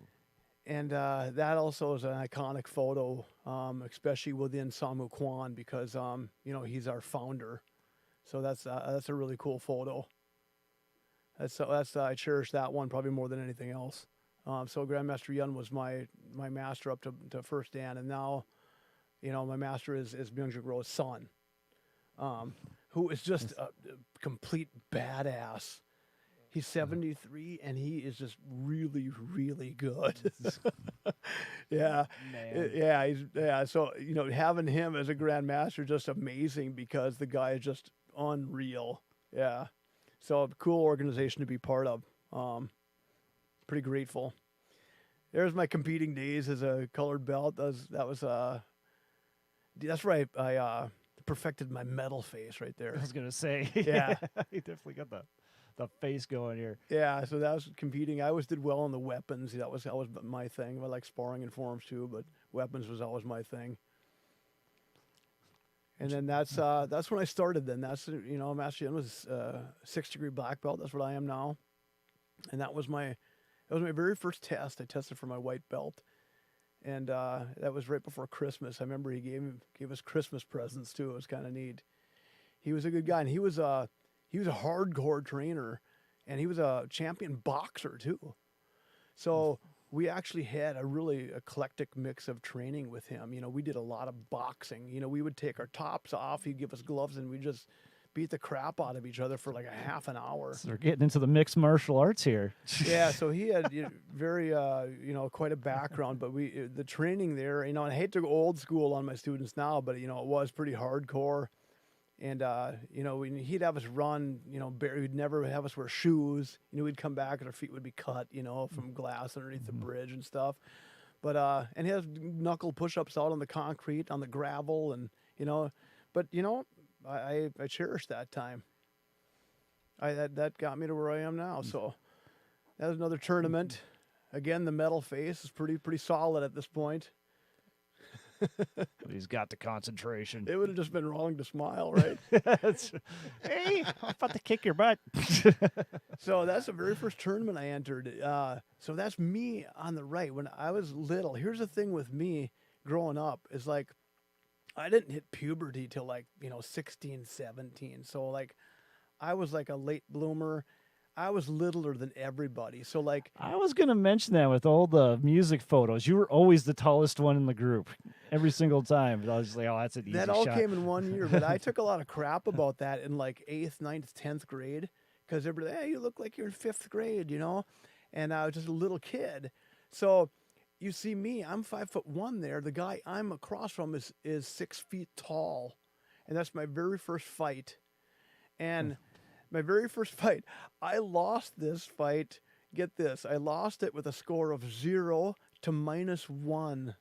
S3: And that also is an iconic photo, especially within Samu Kwan because he's our founder. So that's a really cool photo. That's I cherish that one probably more than anything else. So Grandmaster Yun was my master up to first Dan, and now, my master is Byung-Chuk Ro's son, who is just a complete badass. He's 73, and he is just really, really good. Yeah,
S1: Man.
S3: So having him as a grandmaster just amazing because the guy is just unreal. Yeah, so cool organization to be part of. Pretty grateful. There's my competing days as a colored belt. That's where I perfected my metal face right there.
S1: I was gonna say,
S3: Yeah.
S1: you definitely got the face going here.
S3: Yeah, so that was competing. I always did well on the weapons. That was my thing. I like sparring and forms too, but weapons was always my thing. And then that's when I started. Then that's Master Yin was 6th-degree black belt. That's what I am now. And that was my very first test. I tested for my white belt, and that was right before Christmas. I remember he gave us Christmas presents too. It was kind of neat. He was a good guy, and he was a hardcore trainer, and he was a champion boxer too. So we actually had a really eclectic mix of training with him. We did a lot of boxing. We would take our tops off. He'd give us gloves, and we just beat the crap out of each other for like a half an hour.
S1: So we're getting into the mixed martial arts here.
S3: Yeah, so he had very, quite a background. But the training there, and I hate to go old school on my students now, but it was pretty hardcore. And he'd have us run. He'd never have us wear shoes. We'd come back and our feet would be cut. From glass underneath the bridge and stuff. But and he has knuckle push-ups out on the concrete, on the gravel, and but I cherish that time. That got me to where I am now. So that was another tournament. Again, the metal face is pretty solid at this point.
S1: But he's got the concentration.
S3: It would have just been wrong to smile, right?
S1: Hey, I'm about to kick your butt.
S3: So that's the very first tournament I entered. So that's me on the right. When I was little, here's the thing with me growing up is like, I didn't hit puberty till 16, 17. So I was like a late bloomer. I was littler than everybody. So
S1: I was going to mention that with all the music photos. You were always the tallest one in the group every single time. But I was just like, oh, that's an easy shot.
S3: That all came in one year. But I took a lot of crap about that in 8th, 9th, 10th grade. Because everybody, hey, you look like you're in 5th grade, And I was just a little kid. So you see me, I'm 5'1" there. The guy I'm across from is 6 feet tall. And that's my very first fight. And my very first fight, I lost this fight. Get this. I lost it with a score of 0 to -1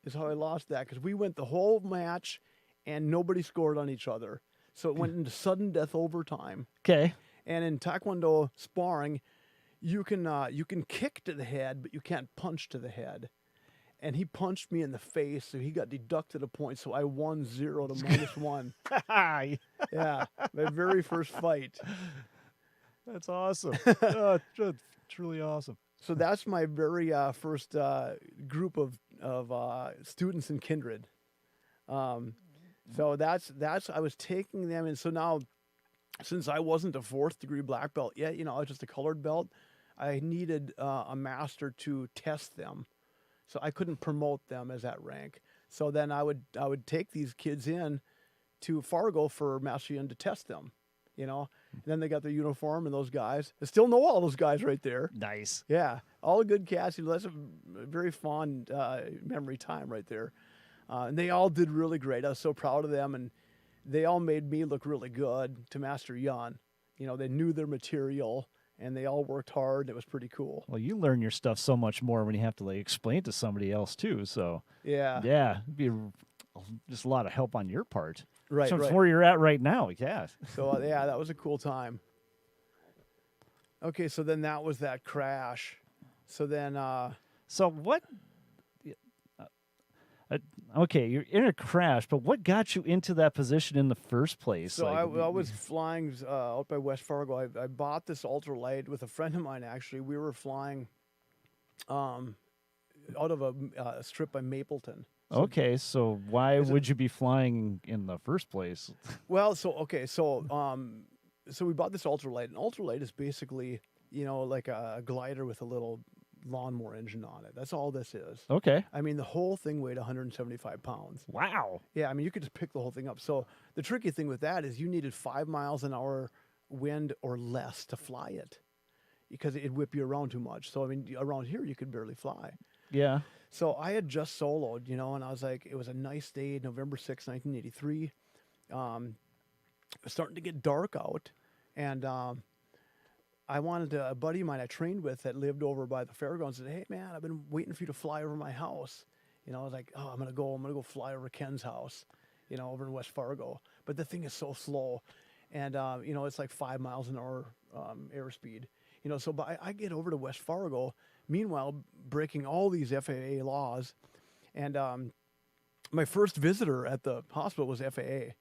S3: is how I lost that. Because we went the whole match and nobody scored on each other. So it went into sudden death overtime.
S1: Okay.
S3: And in Taekwondo sparring, you can kick to the head, but you can't punch to the head. And he punched me in the face, so he got deducted a point. So I won 0 to -1. Yeah, my very first fight.
S1: That's awesome. Oh, truly awesome.
S3: So that's my very first group of students in Kindred. So that's I was taking them, and so now, since I wasn't a 4th-degree black belt yet, I was just a colored belt. I needed a master to test them. So I couldn't promote them as that rank. So then I would take these kids in to Fargo for Master Yin to test them, And then they got their uniform and those guys. I still know all those guys right there.
S1: Nice.
S3: Yeah, all good cats. That's a very fond memory time right there. And they all did really great. I was so proud of them, and they all made me look really good to Master Yan. They knew their material. And they all worked hard. It was pretty cool.
S1: Well, you learn your stuff so much more when you have to explain it to somebody else too. So yeah, it'd be just a lot of help on your part.
S3: Right,
S1: so
S3: right.
S1: Where you're at right now, yeah.
S3: So yeah, that was a cool time. Okay, so then that was that crash. So then,
S1: so what? Okay, you're in a crash, but what got you into that position in the first place?
S3: So I was flying out by West Fargo. I bought this ultralight with a friend of mine, actually. We were flying out of a strip by Mapleton.
S1: Okay, so why
S3: Is it-
S1: would you be flying in the first place?
S3: Well, so we bought this ultralight. An ultralight is basically, like a glider with a little lawnmower engine on it. That's all this is.
S1: Okay.
S3: I mean, the whole thing weighed 175 pounds.
S1: Wow.
S3: Yeah, I mean, you could just pick the whole thing up. So the tricky thing with that is you needed 5 miles an hour wind or less to fly it, because it'd whip you around too much. So I mean, around here you could barely fly.
S1: Yeah.
S3: So I had just soloed, and I was like, it was a nice day, November 6, 1983. It was starting to get dark out, and I wanted a buddy of mine I trained with that lived over by the fairgrounds said, "Hey man, I've been waiting for you to fly over my house." I was like, "Oh, I'm gonna go fly over Ken's house, over in West Fargo." But the thing is so slow, and it's like 5 miles an hour airspeed. So I get over to West Fargo, meanwhile breaking all these FAA laws, and my first visitor at the hospital was FAA.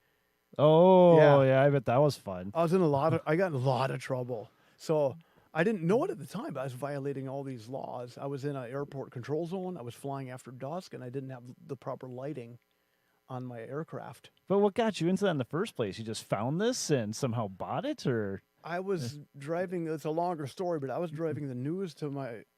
S1: Oh, yeah, I bet that was fun.
S3: I got in a lot of trouble. So I didn't know it at the time, but I was violating all these laws. I was in an airport control zone. I was flying after dusk, and I didn't have the proper lighting on my aircraft.
S1: But what got you into that in the first place? You just found this and somehow bought it, or?
S3: I was driving, it's a longer story, but I was driving the news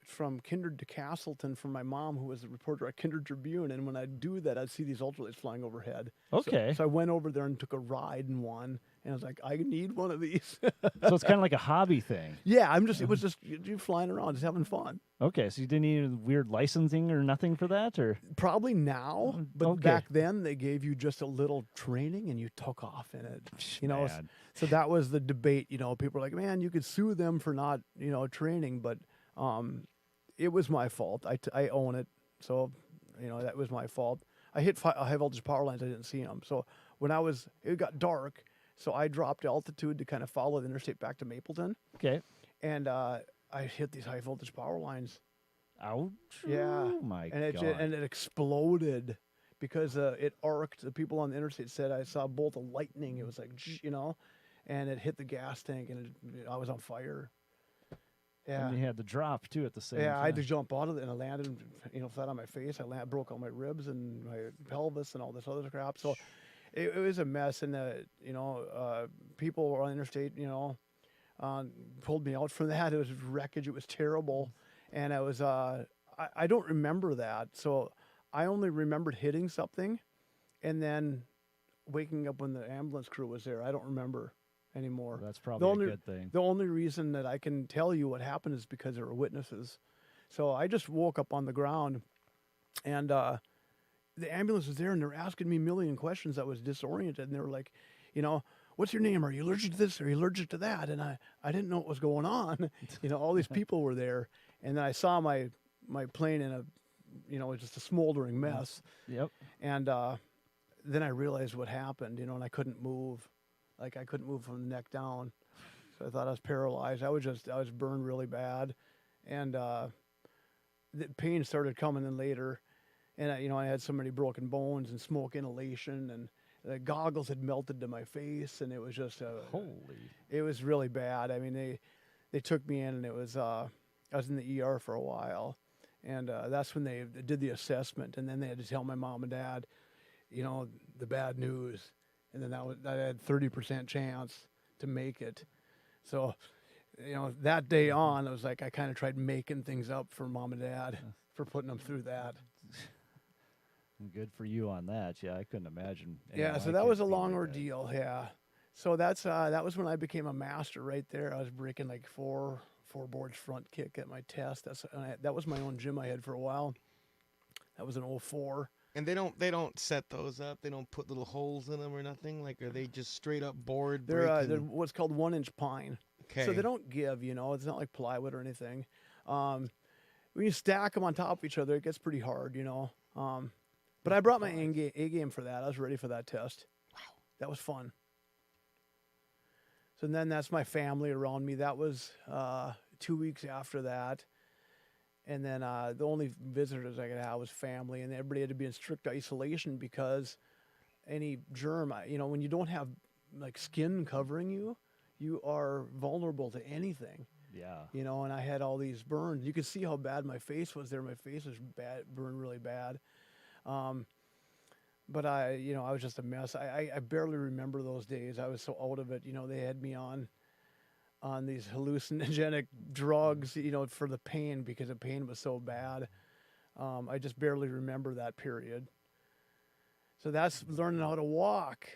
S3: from Kindred to Castleton for my mom, who was the reporter at Kindred Tribune. And when I'd do that, I'd see these ultralights flying overhead.
S1: Okay.
S3: So I went over there and took a ride in one. And I was like, I need one of these.
S1: So it's kind of like a hobby thing.
S3: Yeah, it was just you flying around, just having fun.
S1: Okay, so you didn't need weird licensing or nothing for that, or?
S3: Probably now, but
S1: Okay.
S3: back then they gave you just a little training and you took off in it.
S1: Man.
S3: So that was the debate. People were like, "Man, you could sue them for not, training," but it was my fault. I own it, so that was my fault. I hit high voltage power lines. I didn't see them. So when it got dark, so I dropped altitude to kind of follow the interstate back to Mapleton.
S1: Okay.
S3: And I hit these high voltage power lines.
S1: Ouch.
S3: Yeah.
S1: Oh my
S3: And
S1: God.
S3: it exploded because it arced. The people on the interstate said I saw a bolt of lightning. It was like, and it hit the gas tank, and I was on fire. Yeah.
S1: And you had the drop, too, at the same
S3: Yeah,
S1: time.
S3: I had to jump out of it, and I landed, flat on my face. Broke all my ribs and my pelvis and all this other crap. So it was a mess, and people on the interstate, pulled me out from that. It was wreckage. It was terrible, and I was I don't remember that. So I only remembered hitting something, and then waking up when the ambulance crew was there. I don't remember anymore.
S1: That's probably a good thing.
S3: The only reason that I can tell you what happened is because there were witnesses. So I just woke up on the ground, and the ambulance was there, and they were asking me a million questions. I was disoriented, and they were like, "What's your name? Are you allergic to this? Are you allergic to that?" And I didn't know what was going on. All these people were there, and then I saw my plane in a, just a smoldering mess.
S1: Yep.
S3: And then I realized what happened, and I couldn't move. Like, I couldn't move from the neck down. So I thought I was paralyzed. I was burned really bad. And the pain started coming in later. And, I had so many broken bones and smoke inhalation, and the goggles had melted to my face. And it was just, it was really bad. I mean, they took me in, and it was, I was in the ER for a while. And that's when they did the assessment. And then they had to tell my mom and dad, the bad news. And then I had 30% chance to make it. So, that day on, I was like, I kind of tried making things up for mom and dad for putting them through that.
S1: Good for you on that. Yeah, I couldn't imagine.
S3: Yeah, so that was a long ordeal. Yeah. So that was when I became a master right there. I was breaking like four boards front kick at my test. That was my own gym I had for a while. That was an 04.
S2: And they don't set those up. They don't put little holes in them or nothing. Like, are they just straight up board?
S3: They're what's called 1-inch pine.
S2: Okay.
S3: So they don't give. It's not like plywood or anything. When you stack them on top of each other, it gets pretty hard. But I brought my A game for that. I was ready for that test. Wow, that was fun. So then that's my family around me. That was 2 weeks after that. And then the only visitors I could have was family, and everybody had to be in strict isolation because any germ, when you don't have like skin covering you, you are vulnerable to anything.
S1: Yeah.
S3: You know, and I had all these burns. You could see how bad my face was there. My face was burned really bad. But I was just a mess. I barely remember those days. I was so out of it. You know, they had me on these hallucinogenic drugs, you know, for the pain, because the pain was so bad. I just barely remember that period. So that's learning how to walk.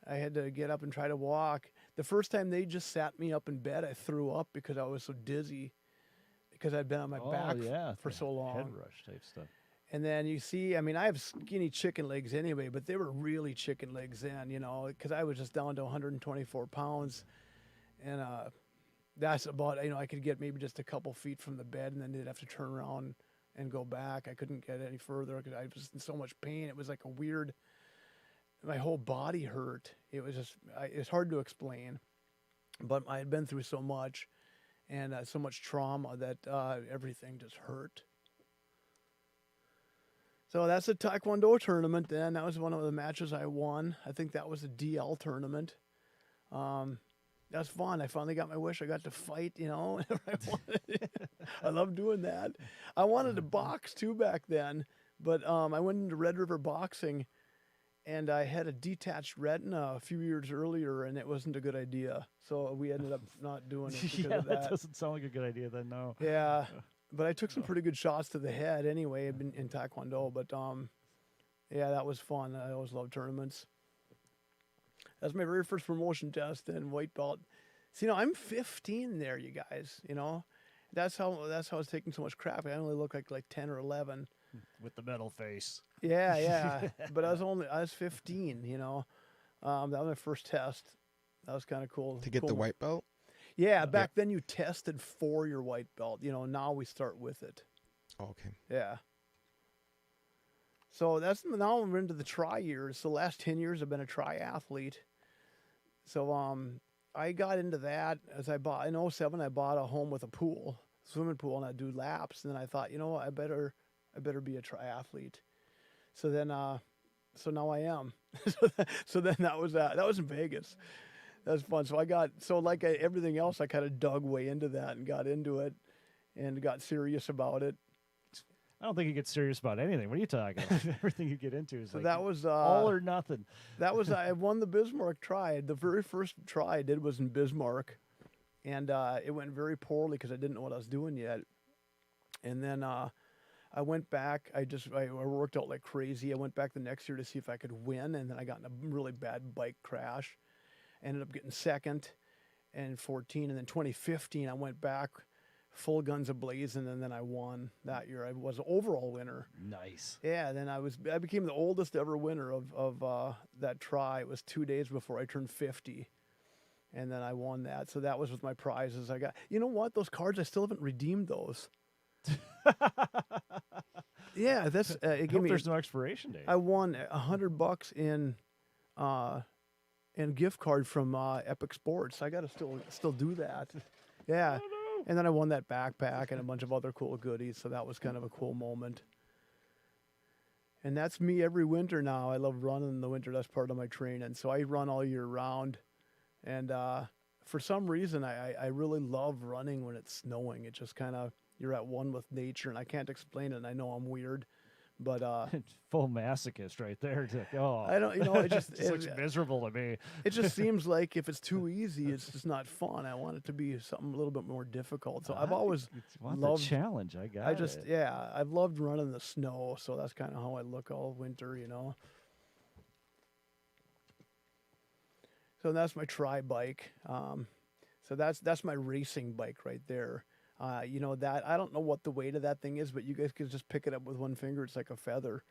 S3: I had to get up and try to walk. The first time they just sat me up in bed, I threw up because I was so dizzy, because I'd been on my back for so long.
S1: Head rush type stuff.
S3: And then you see, I mean, I have skinny chicken legs anyway, but they were really chicken legs then, you know, because I was just down to 124 pounds. And that's about, you know, I could get maybe just a couple feet from the bed, and then they'd have to turn around and go back. I couldn't get any further because I was in so much pain. It was like a weird, my whole body hurt. It was just, it's hard to explain. But I had been through so much and so much trauma that everything just hurt. So that's a Taekwondo tournament then. That was one of the matches I won. I think that was a DL tournament. That's fun. I finally got my wish. I got to fight, you know. I love doing that. I wanted to box too back then, but I went into Red River Boxing, and I had a detached retina a few years earlier, and it wasn't a good idea. So we ended up not doing it because of that.
S1: That doesn't sound like a good idea then, no.
S3: Yeah. But I took some pretty good shots to the head anyway in Taekwondo. But, yeah, that was fun. I always loved tournaments. That's my very first promotion test in white belt. See, you know, I'm 15 there, you guys, you know. That's how I was taking so much crap. I only look like 10 or 11.
S1: With the metal face.
S3: Yeah. But I was 15, you know. That was my first test. That was kind of cool.
S2: To get the white belt?
S3: Yeah, back then you tested for your white belt. You know, now we start with it.
S2: Oh, okay.
S3: Yeah. So now we're into the tri years. So the last 10 years I've been a triathlete. So I got into that as in 2007 I bought a home with a pool, swimming pool, and I'd do laps. And then I thought, you know what, I better be a triathlete. So then so now I am. So then that was that. That was in Vegas. That was fun. So like everything else, I kind of dug way into that and got into it and got serious about it.
S1: I don't think you get serious about anything. What are you talking about? Everything you get into is
S3: So
S1: like
S3: that was
S1: all or nothing.
S3: That was I won the Bismarck try. The very first try I did was in Bismarck, and it went very poorly because I didn't know what I was doing yet. And then I went back. I worked out like crazy. I went back the next year to see if I could win, and then I got in a really bad bike crash. Ended up getting second in 2014, and then 2015 I went back full guns a-blazing, and then I won that year. I was an overall winner.
S1: Nice.
S3: Yeah, then I became the oldest ever winner of that try. It was 2 days before I turned 50, and then I won that. So that was with my prizes I got. You know what? Those cards, I still haven't redeemed those. Yeah, that's it gave me.
S1: There's no expiration date.
S3: I won $100 in gift card from Epic Sports. I got to still do that. Yeah. And then I won that backpack and a bunch of other cool goodies. So that was kind of a cool moment. And that's me every winter now. I love running in the winter. That's part of my training. So I run all year round. And for some reason, I really love running when it's snowing. It just kind of, you're at one with nature. And I can't explain it. And I know I'm weird. But
S1: full masochist right there. Oh,
S3: I don't, you know, it just
S1: looks miserable to me.
S3: It just seems like if it's too easy, it's just not fun. I want it to be something a little bit more difficult. So I've always loved
S1: the challenge.
S3: I've loved running in the snow. So that's kind of how I look all winter, you know. So that's my tri bike. So that's my racing bike right there. You know, that I don't know what the weight of that thing is, but you guys can just pick it up with one finger. It's like a feather.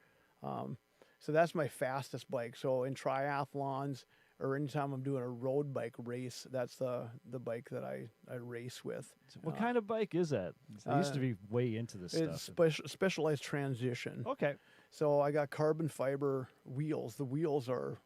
S3: So that's my fastest bike. So in triathlons or anytime I'm doing a road bike race, that's the bike that I race with.
S1: What kind of bike is that? I used to be way into this
S3: it's
S1: stuff.
S3: It's Specialized Transition.
S1: Okay.
S3: So I got carbon fiber wheels. The wheels are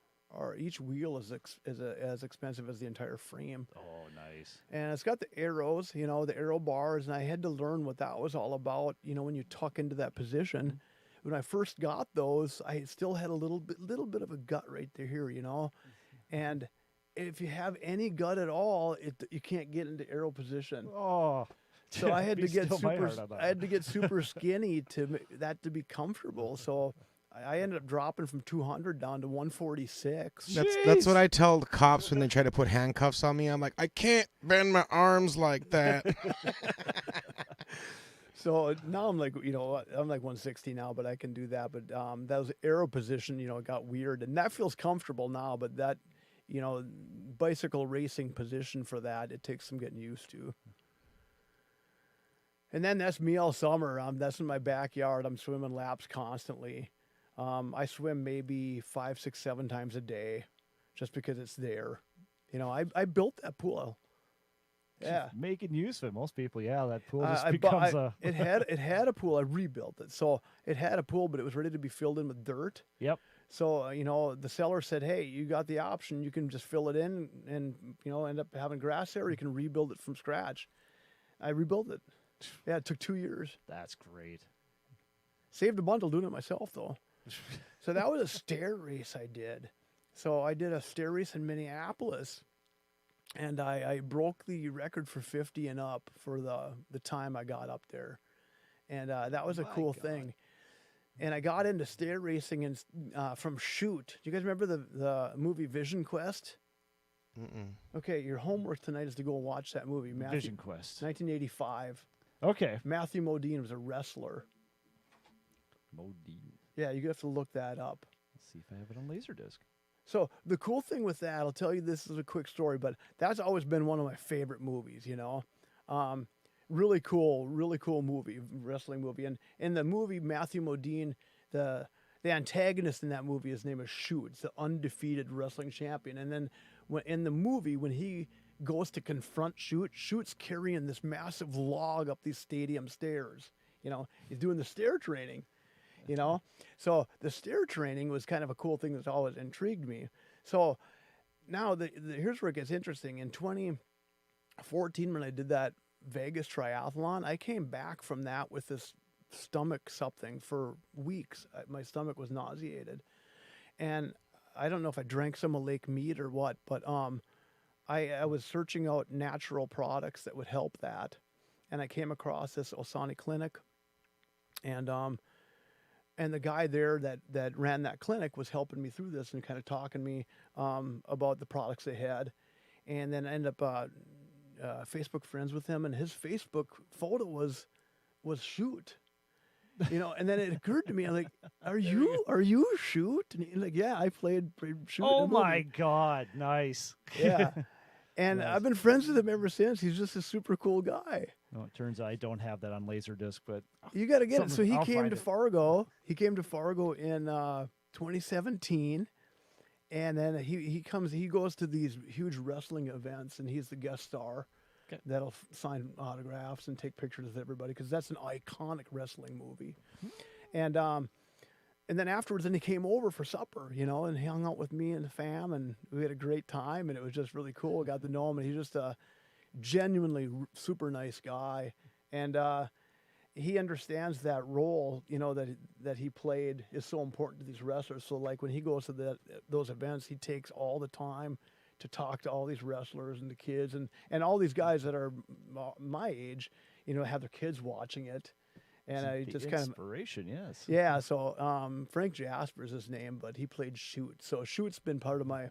S3: each wheel is as expensive as the entire frame.
S1: Oh, nice.
S3: And it's got the arrows, you know, the arrow bars, and I had to learn what that was all about, you know, when you tuck into that position. When I first got those, I still had a little bit of a gut right there here, you know. And if you have any gut at all, you can't get into arrow position.
S1: Oh,
S3: So I had to get
S1: still my
S3: super.
S1: heart on that
S3: I had to get super skinny to be comfortable. So I ended up dropping from 200 down to 146.
S2: That's what I tell the cops when they try to put handcuffs on me. I'm like, I can't bend my arms like that.
S3: So now I'm like, I'm like 160 now, but I can do that. But that was arrow position, it got weird, and that feels comfortable now. But that, bicycle racing position for that, it takes some getting used to. And then that's me all summer. That's in my backyard. I'm swimming laps constantly. I swim maybe 5, 6, 7 times a day, just because it's there. I built that pool. Yeah,
S1: making use of it. Most people, that pool just
S3: It had a pool. I rebuilt it, so it had a pool, but it was ready to be filled in with dirt.
S1: Yep.
S3: So the seller said, "Hey, you got the option. You can just fill it in, and end up having grass there. Or you can rebuild it from scratch." I rebuilt it. Yeah, it took 2 years.
S1: That's great.
S3: Saved a bundle doing it myself though. So that was a stair race I did. So I did a stair race in Minneapolis. And I broke the record for 50 and up for the time I got up there. And that was a cool thing. And I got into stair racing and from Shoot. Do you guys remember the movie Vision Quest?
S2: Mm-mm.
S3: Okay, your homework tonight is to go and watch that movie.
S1: Vision Quest.
S3: 1985.
S1: Okay.
S3: Matthew Modine was a wrestler.
S1: Modine.
S3: Yeah, you have to look that up.
S1: Let's see if I have it on Laserdisc.
S3: So the cool thing with that, I'll tell you, this is a quick story, but that's always been one of my favorite movies, really cool movie, wrestling movie. And in the movie, Matthew Modine, the antagonist in that movie, his name is Shoot. It's the undefeated wrestling champion. And then in the movie, when he goes to confront Shoot, Shoot's carrying this massive log up these stadium stairs. He's doing the stair training. So the stair training was kind of a cool thing that's always intrigued me. So now here's where it gets interesting. In 2014, when I did that Vegas triathlon, I came back from that with this stomach something for weeks. My stomach was nauseated, and I don't know if I drank some of lake mead or what, but I was searching out natural products that would help that, and I came across this Osani clinic, and the guy there that ran that clinic was helping me through this and kind of talking to me about the products they had. And then I ended up Facebook friends with him, and his Facebook photo was Shoot. And then it occurred to me, I'm like, are you Shoot? And he's like, yeah, I played Shoot.
S1: Oh my God, nice.
S3: Yeah. And
S1: Nice.
S3: I've been friends with him ever since. He's just a super cool guy.
S1: Well, it turns out I don't have that on Laserdisc, but
S3: You got to get it. So he
S1: I'll
S3: came
S1: find
S3: to
S1: it.
S3: Fargo. He came to Fargo in 2017, and then he goes to these huge wrestling events, and he's the guest star.
S1: Okay.
S3: That'll sign autographs and take pictures with everybody because that's an iconic wrestling movie. And then afterwards, then he came over for supper, and he hung out with me and the fam, and we had a great time, and it was just really cool. I got to know him, and he's just a genuinely super nice guy, and he understands that role, that he played is so important to these wrestlers. So like when he goes to those events, he takes all the time to talk to all these wrestlers and the kids and all these guys that are my age, have their kids watching it. And I just kind of
S1: inspiration, yes.
S3: Yeah, so Frank Jasper's his name, but he played Shoot. So Shoot's been part of my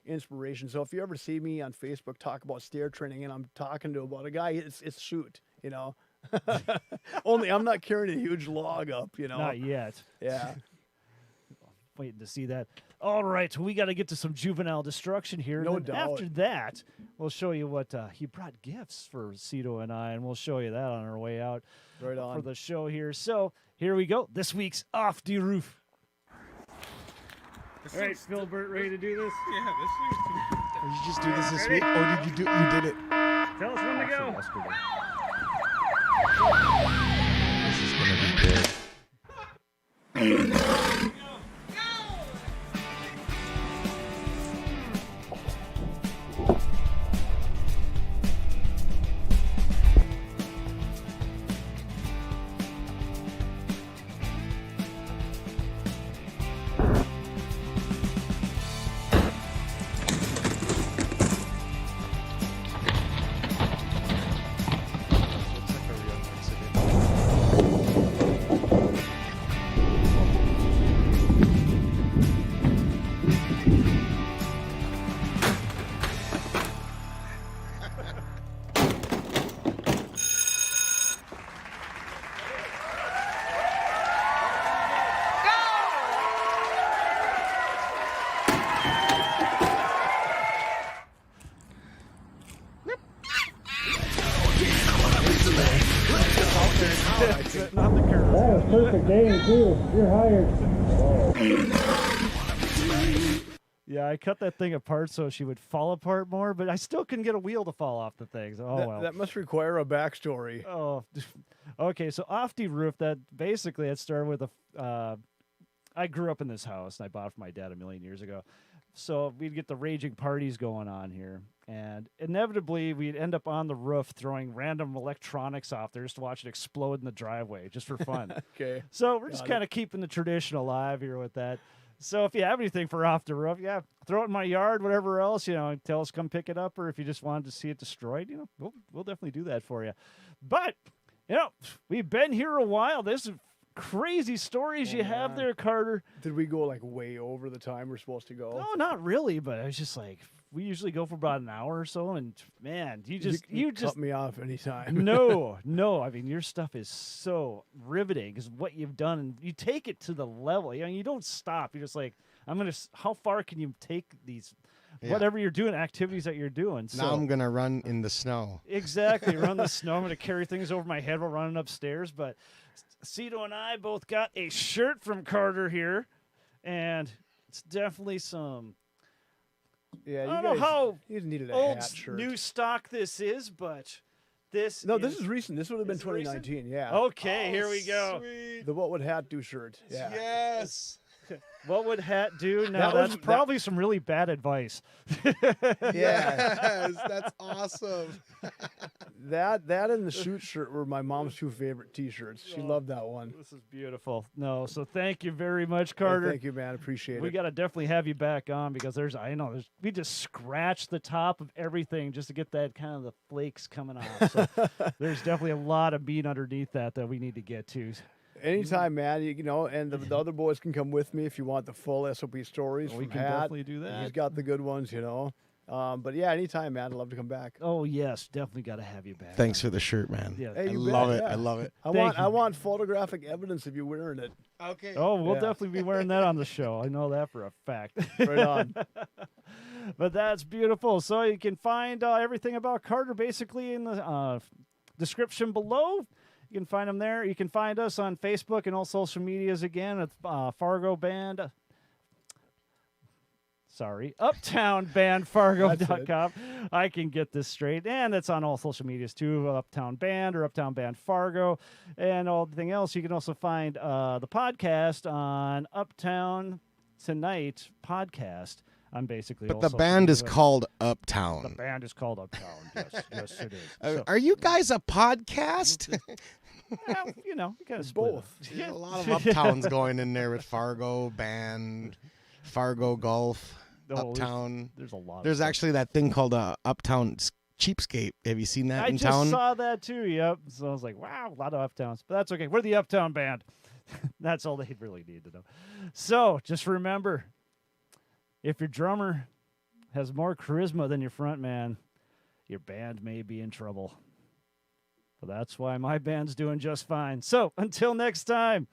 S3: inspiration. So if you ever see me on Facebook talk about stair training and I'm talking to about a guy, it's Shoot, Only I'm not carrying a huge log up,
S1: Not yet.
S3: Yeah.
S1: Waiting to see that. All right, we got to get to some juvenile destruction here.
S3: No
S1: and then
S3: doubt.
S1: After that, we'll show you what he brought gifts for Cito and I, and we'll show you that on our way out
S3: Right on.
S1: for the show here. So here we go. This week's Off the Roof. All right, Philbert, ready to do this?
S4: Yeah, this is
S2: Did you just do this week? Or did you did it?
S1: Tell us when to go.
S2: This is going to be good.
S1: Dane, too. You're hired. Yeah, I cut that thing apart so she would fall apart more, but I still couldn't get a wheel to fall off the thing. So, well.
S3: That must require a backstory.
S1: Oh, okay. So off the roof, that basically it started with I grew up in this house, and I bought it for my dad a million years ago. So we'd get the raging parties going on here, and inevitably we'd end up on the roof throwing random electronics off there just to watch it explode in the driveway, just for fun.
S3: Okay.
S1: So we're just kind of keeping the tradition alive here with that. So if you have anything for off the roof, yeah, throw it in my yard, whatever else, tell us come pick it up, or if you just wanted to see it destroyed, we'll definitely do that for you. But, we've been here a while. This is crazy stories you have there, Carter.
S3: Did we go like way over the time we're supposed to go?
S1: No, not really, but I was just like, we usually go for about an hour or so, and man, you just
S3: cut me off anytime.
S1: No. I mean, your stuff is so riveting because what you've done, and you take it to the level. You don't stop. You're just like, how far can you take these, whatever you're doing, activities that you're doing?
S2: Now I'm gonna run in the snow.
S1: Exactly, run the snow. I'm gonna carry things over my head while running upstairs. But Cito and I both got a shirt from Carter here, and it's definitely some.
S3: Yeah,
S1: I don't know how
S3: you needed a
S1: old
S3: hat shirt.
S1: new stock this is, but this
S3: is recent. This would have been
S1: Is it recent?
S3: 2019. Yeah.
S1: Okay, here we go.
S2: Sweet.
S3: The What Would Hat Do shirt. Yeah.
S2: Yes.
S1: What would hat do? Now that's probably some really bad advice.
S2: Yes, that's awesome.
S3: That and the suit shirt were my mom's two favorite T-shirts. She loved that one.
S1: This is beautiful. No, so thank you very much, Carter.
S3: Thank you, man. Appreciate
S1: We
S3: it.
S1: got to definitely have you back on because we just scratched the top of everything just to get that kind of the flakes coming off. So there's definitely a lot of meat underneath that we need to get to.
S3: Anytime, man. And the other boys can come with me if you want the full SOP stories.
S1: We
S3: from
S1: can
S3: Hat.
S1: definitely do that.
S3: He's got the good ones, But yeah, anytime, man. I'd love to come back.
S1: Oh yes, definitely got to have you back.
S2: Thanks for the shirt, man.
S1: Yeah.
S3: Hey,
S2: I
S3: you
S2: love
S3: bet,
S2: it.
S3: yeah.
S2: I love it.
S3: I want photographic evidence of you wearing it.
S2: Okay.
S1: Oh, we'll
S3: Yeah.
S1: definitely be wearing that on the show. I know that for a fact.
S3: Right on.
S1: But that's beautiful. So you can find everything about Carter basically in the description below. You can find them there. You can find us on Facebook and all social medias again at Fargo Band. UptownBandFargo.com. I can get this straight. And it's on all social medias too, Uptown Band or Uptown Band Fargo. And everything else, you can also find the podcast on Uptown Tonight Podcast. I'm basically
S2: But the band is called
S1: The
S2: Uptown.
S1: band is called Uptown. Yes, it is. So,
S2: Are you guys a podcast?
S1: well, you kind of
S3: Both.
S2: There's a lot of Uptowns going in there with Fargo Band, Fargo Golf,
S1: Oh,
S2: Uptown.
S1: There's a lot.
S2: There's actually that thing called Uptown Cheapskate. Have you seen that
S1: I
S2: in
S1: just
S2: town?
S1: saw that too. Yep. So I was like, wow, a lot of Uptowns, but that's okay. We're the Uptown Band. That's all they really need to know. So just remember, if your drummer has more charisma than your front man, your band may be in trouble. But that's why my band's doing just fine. So until next time.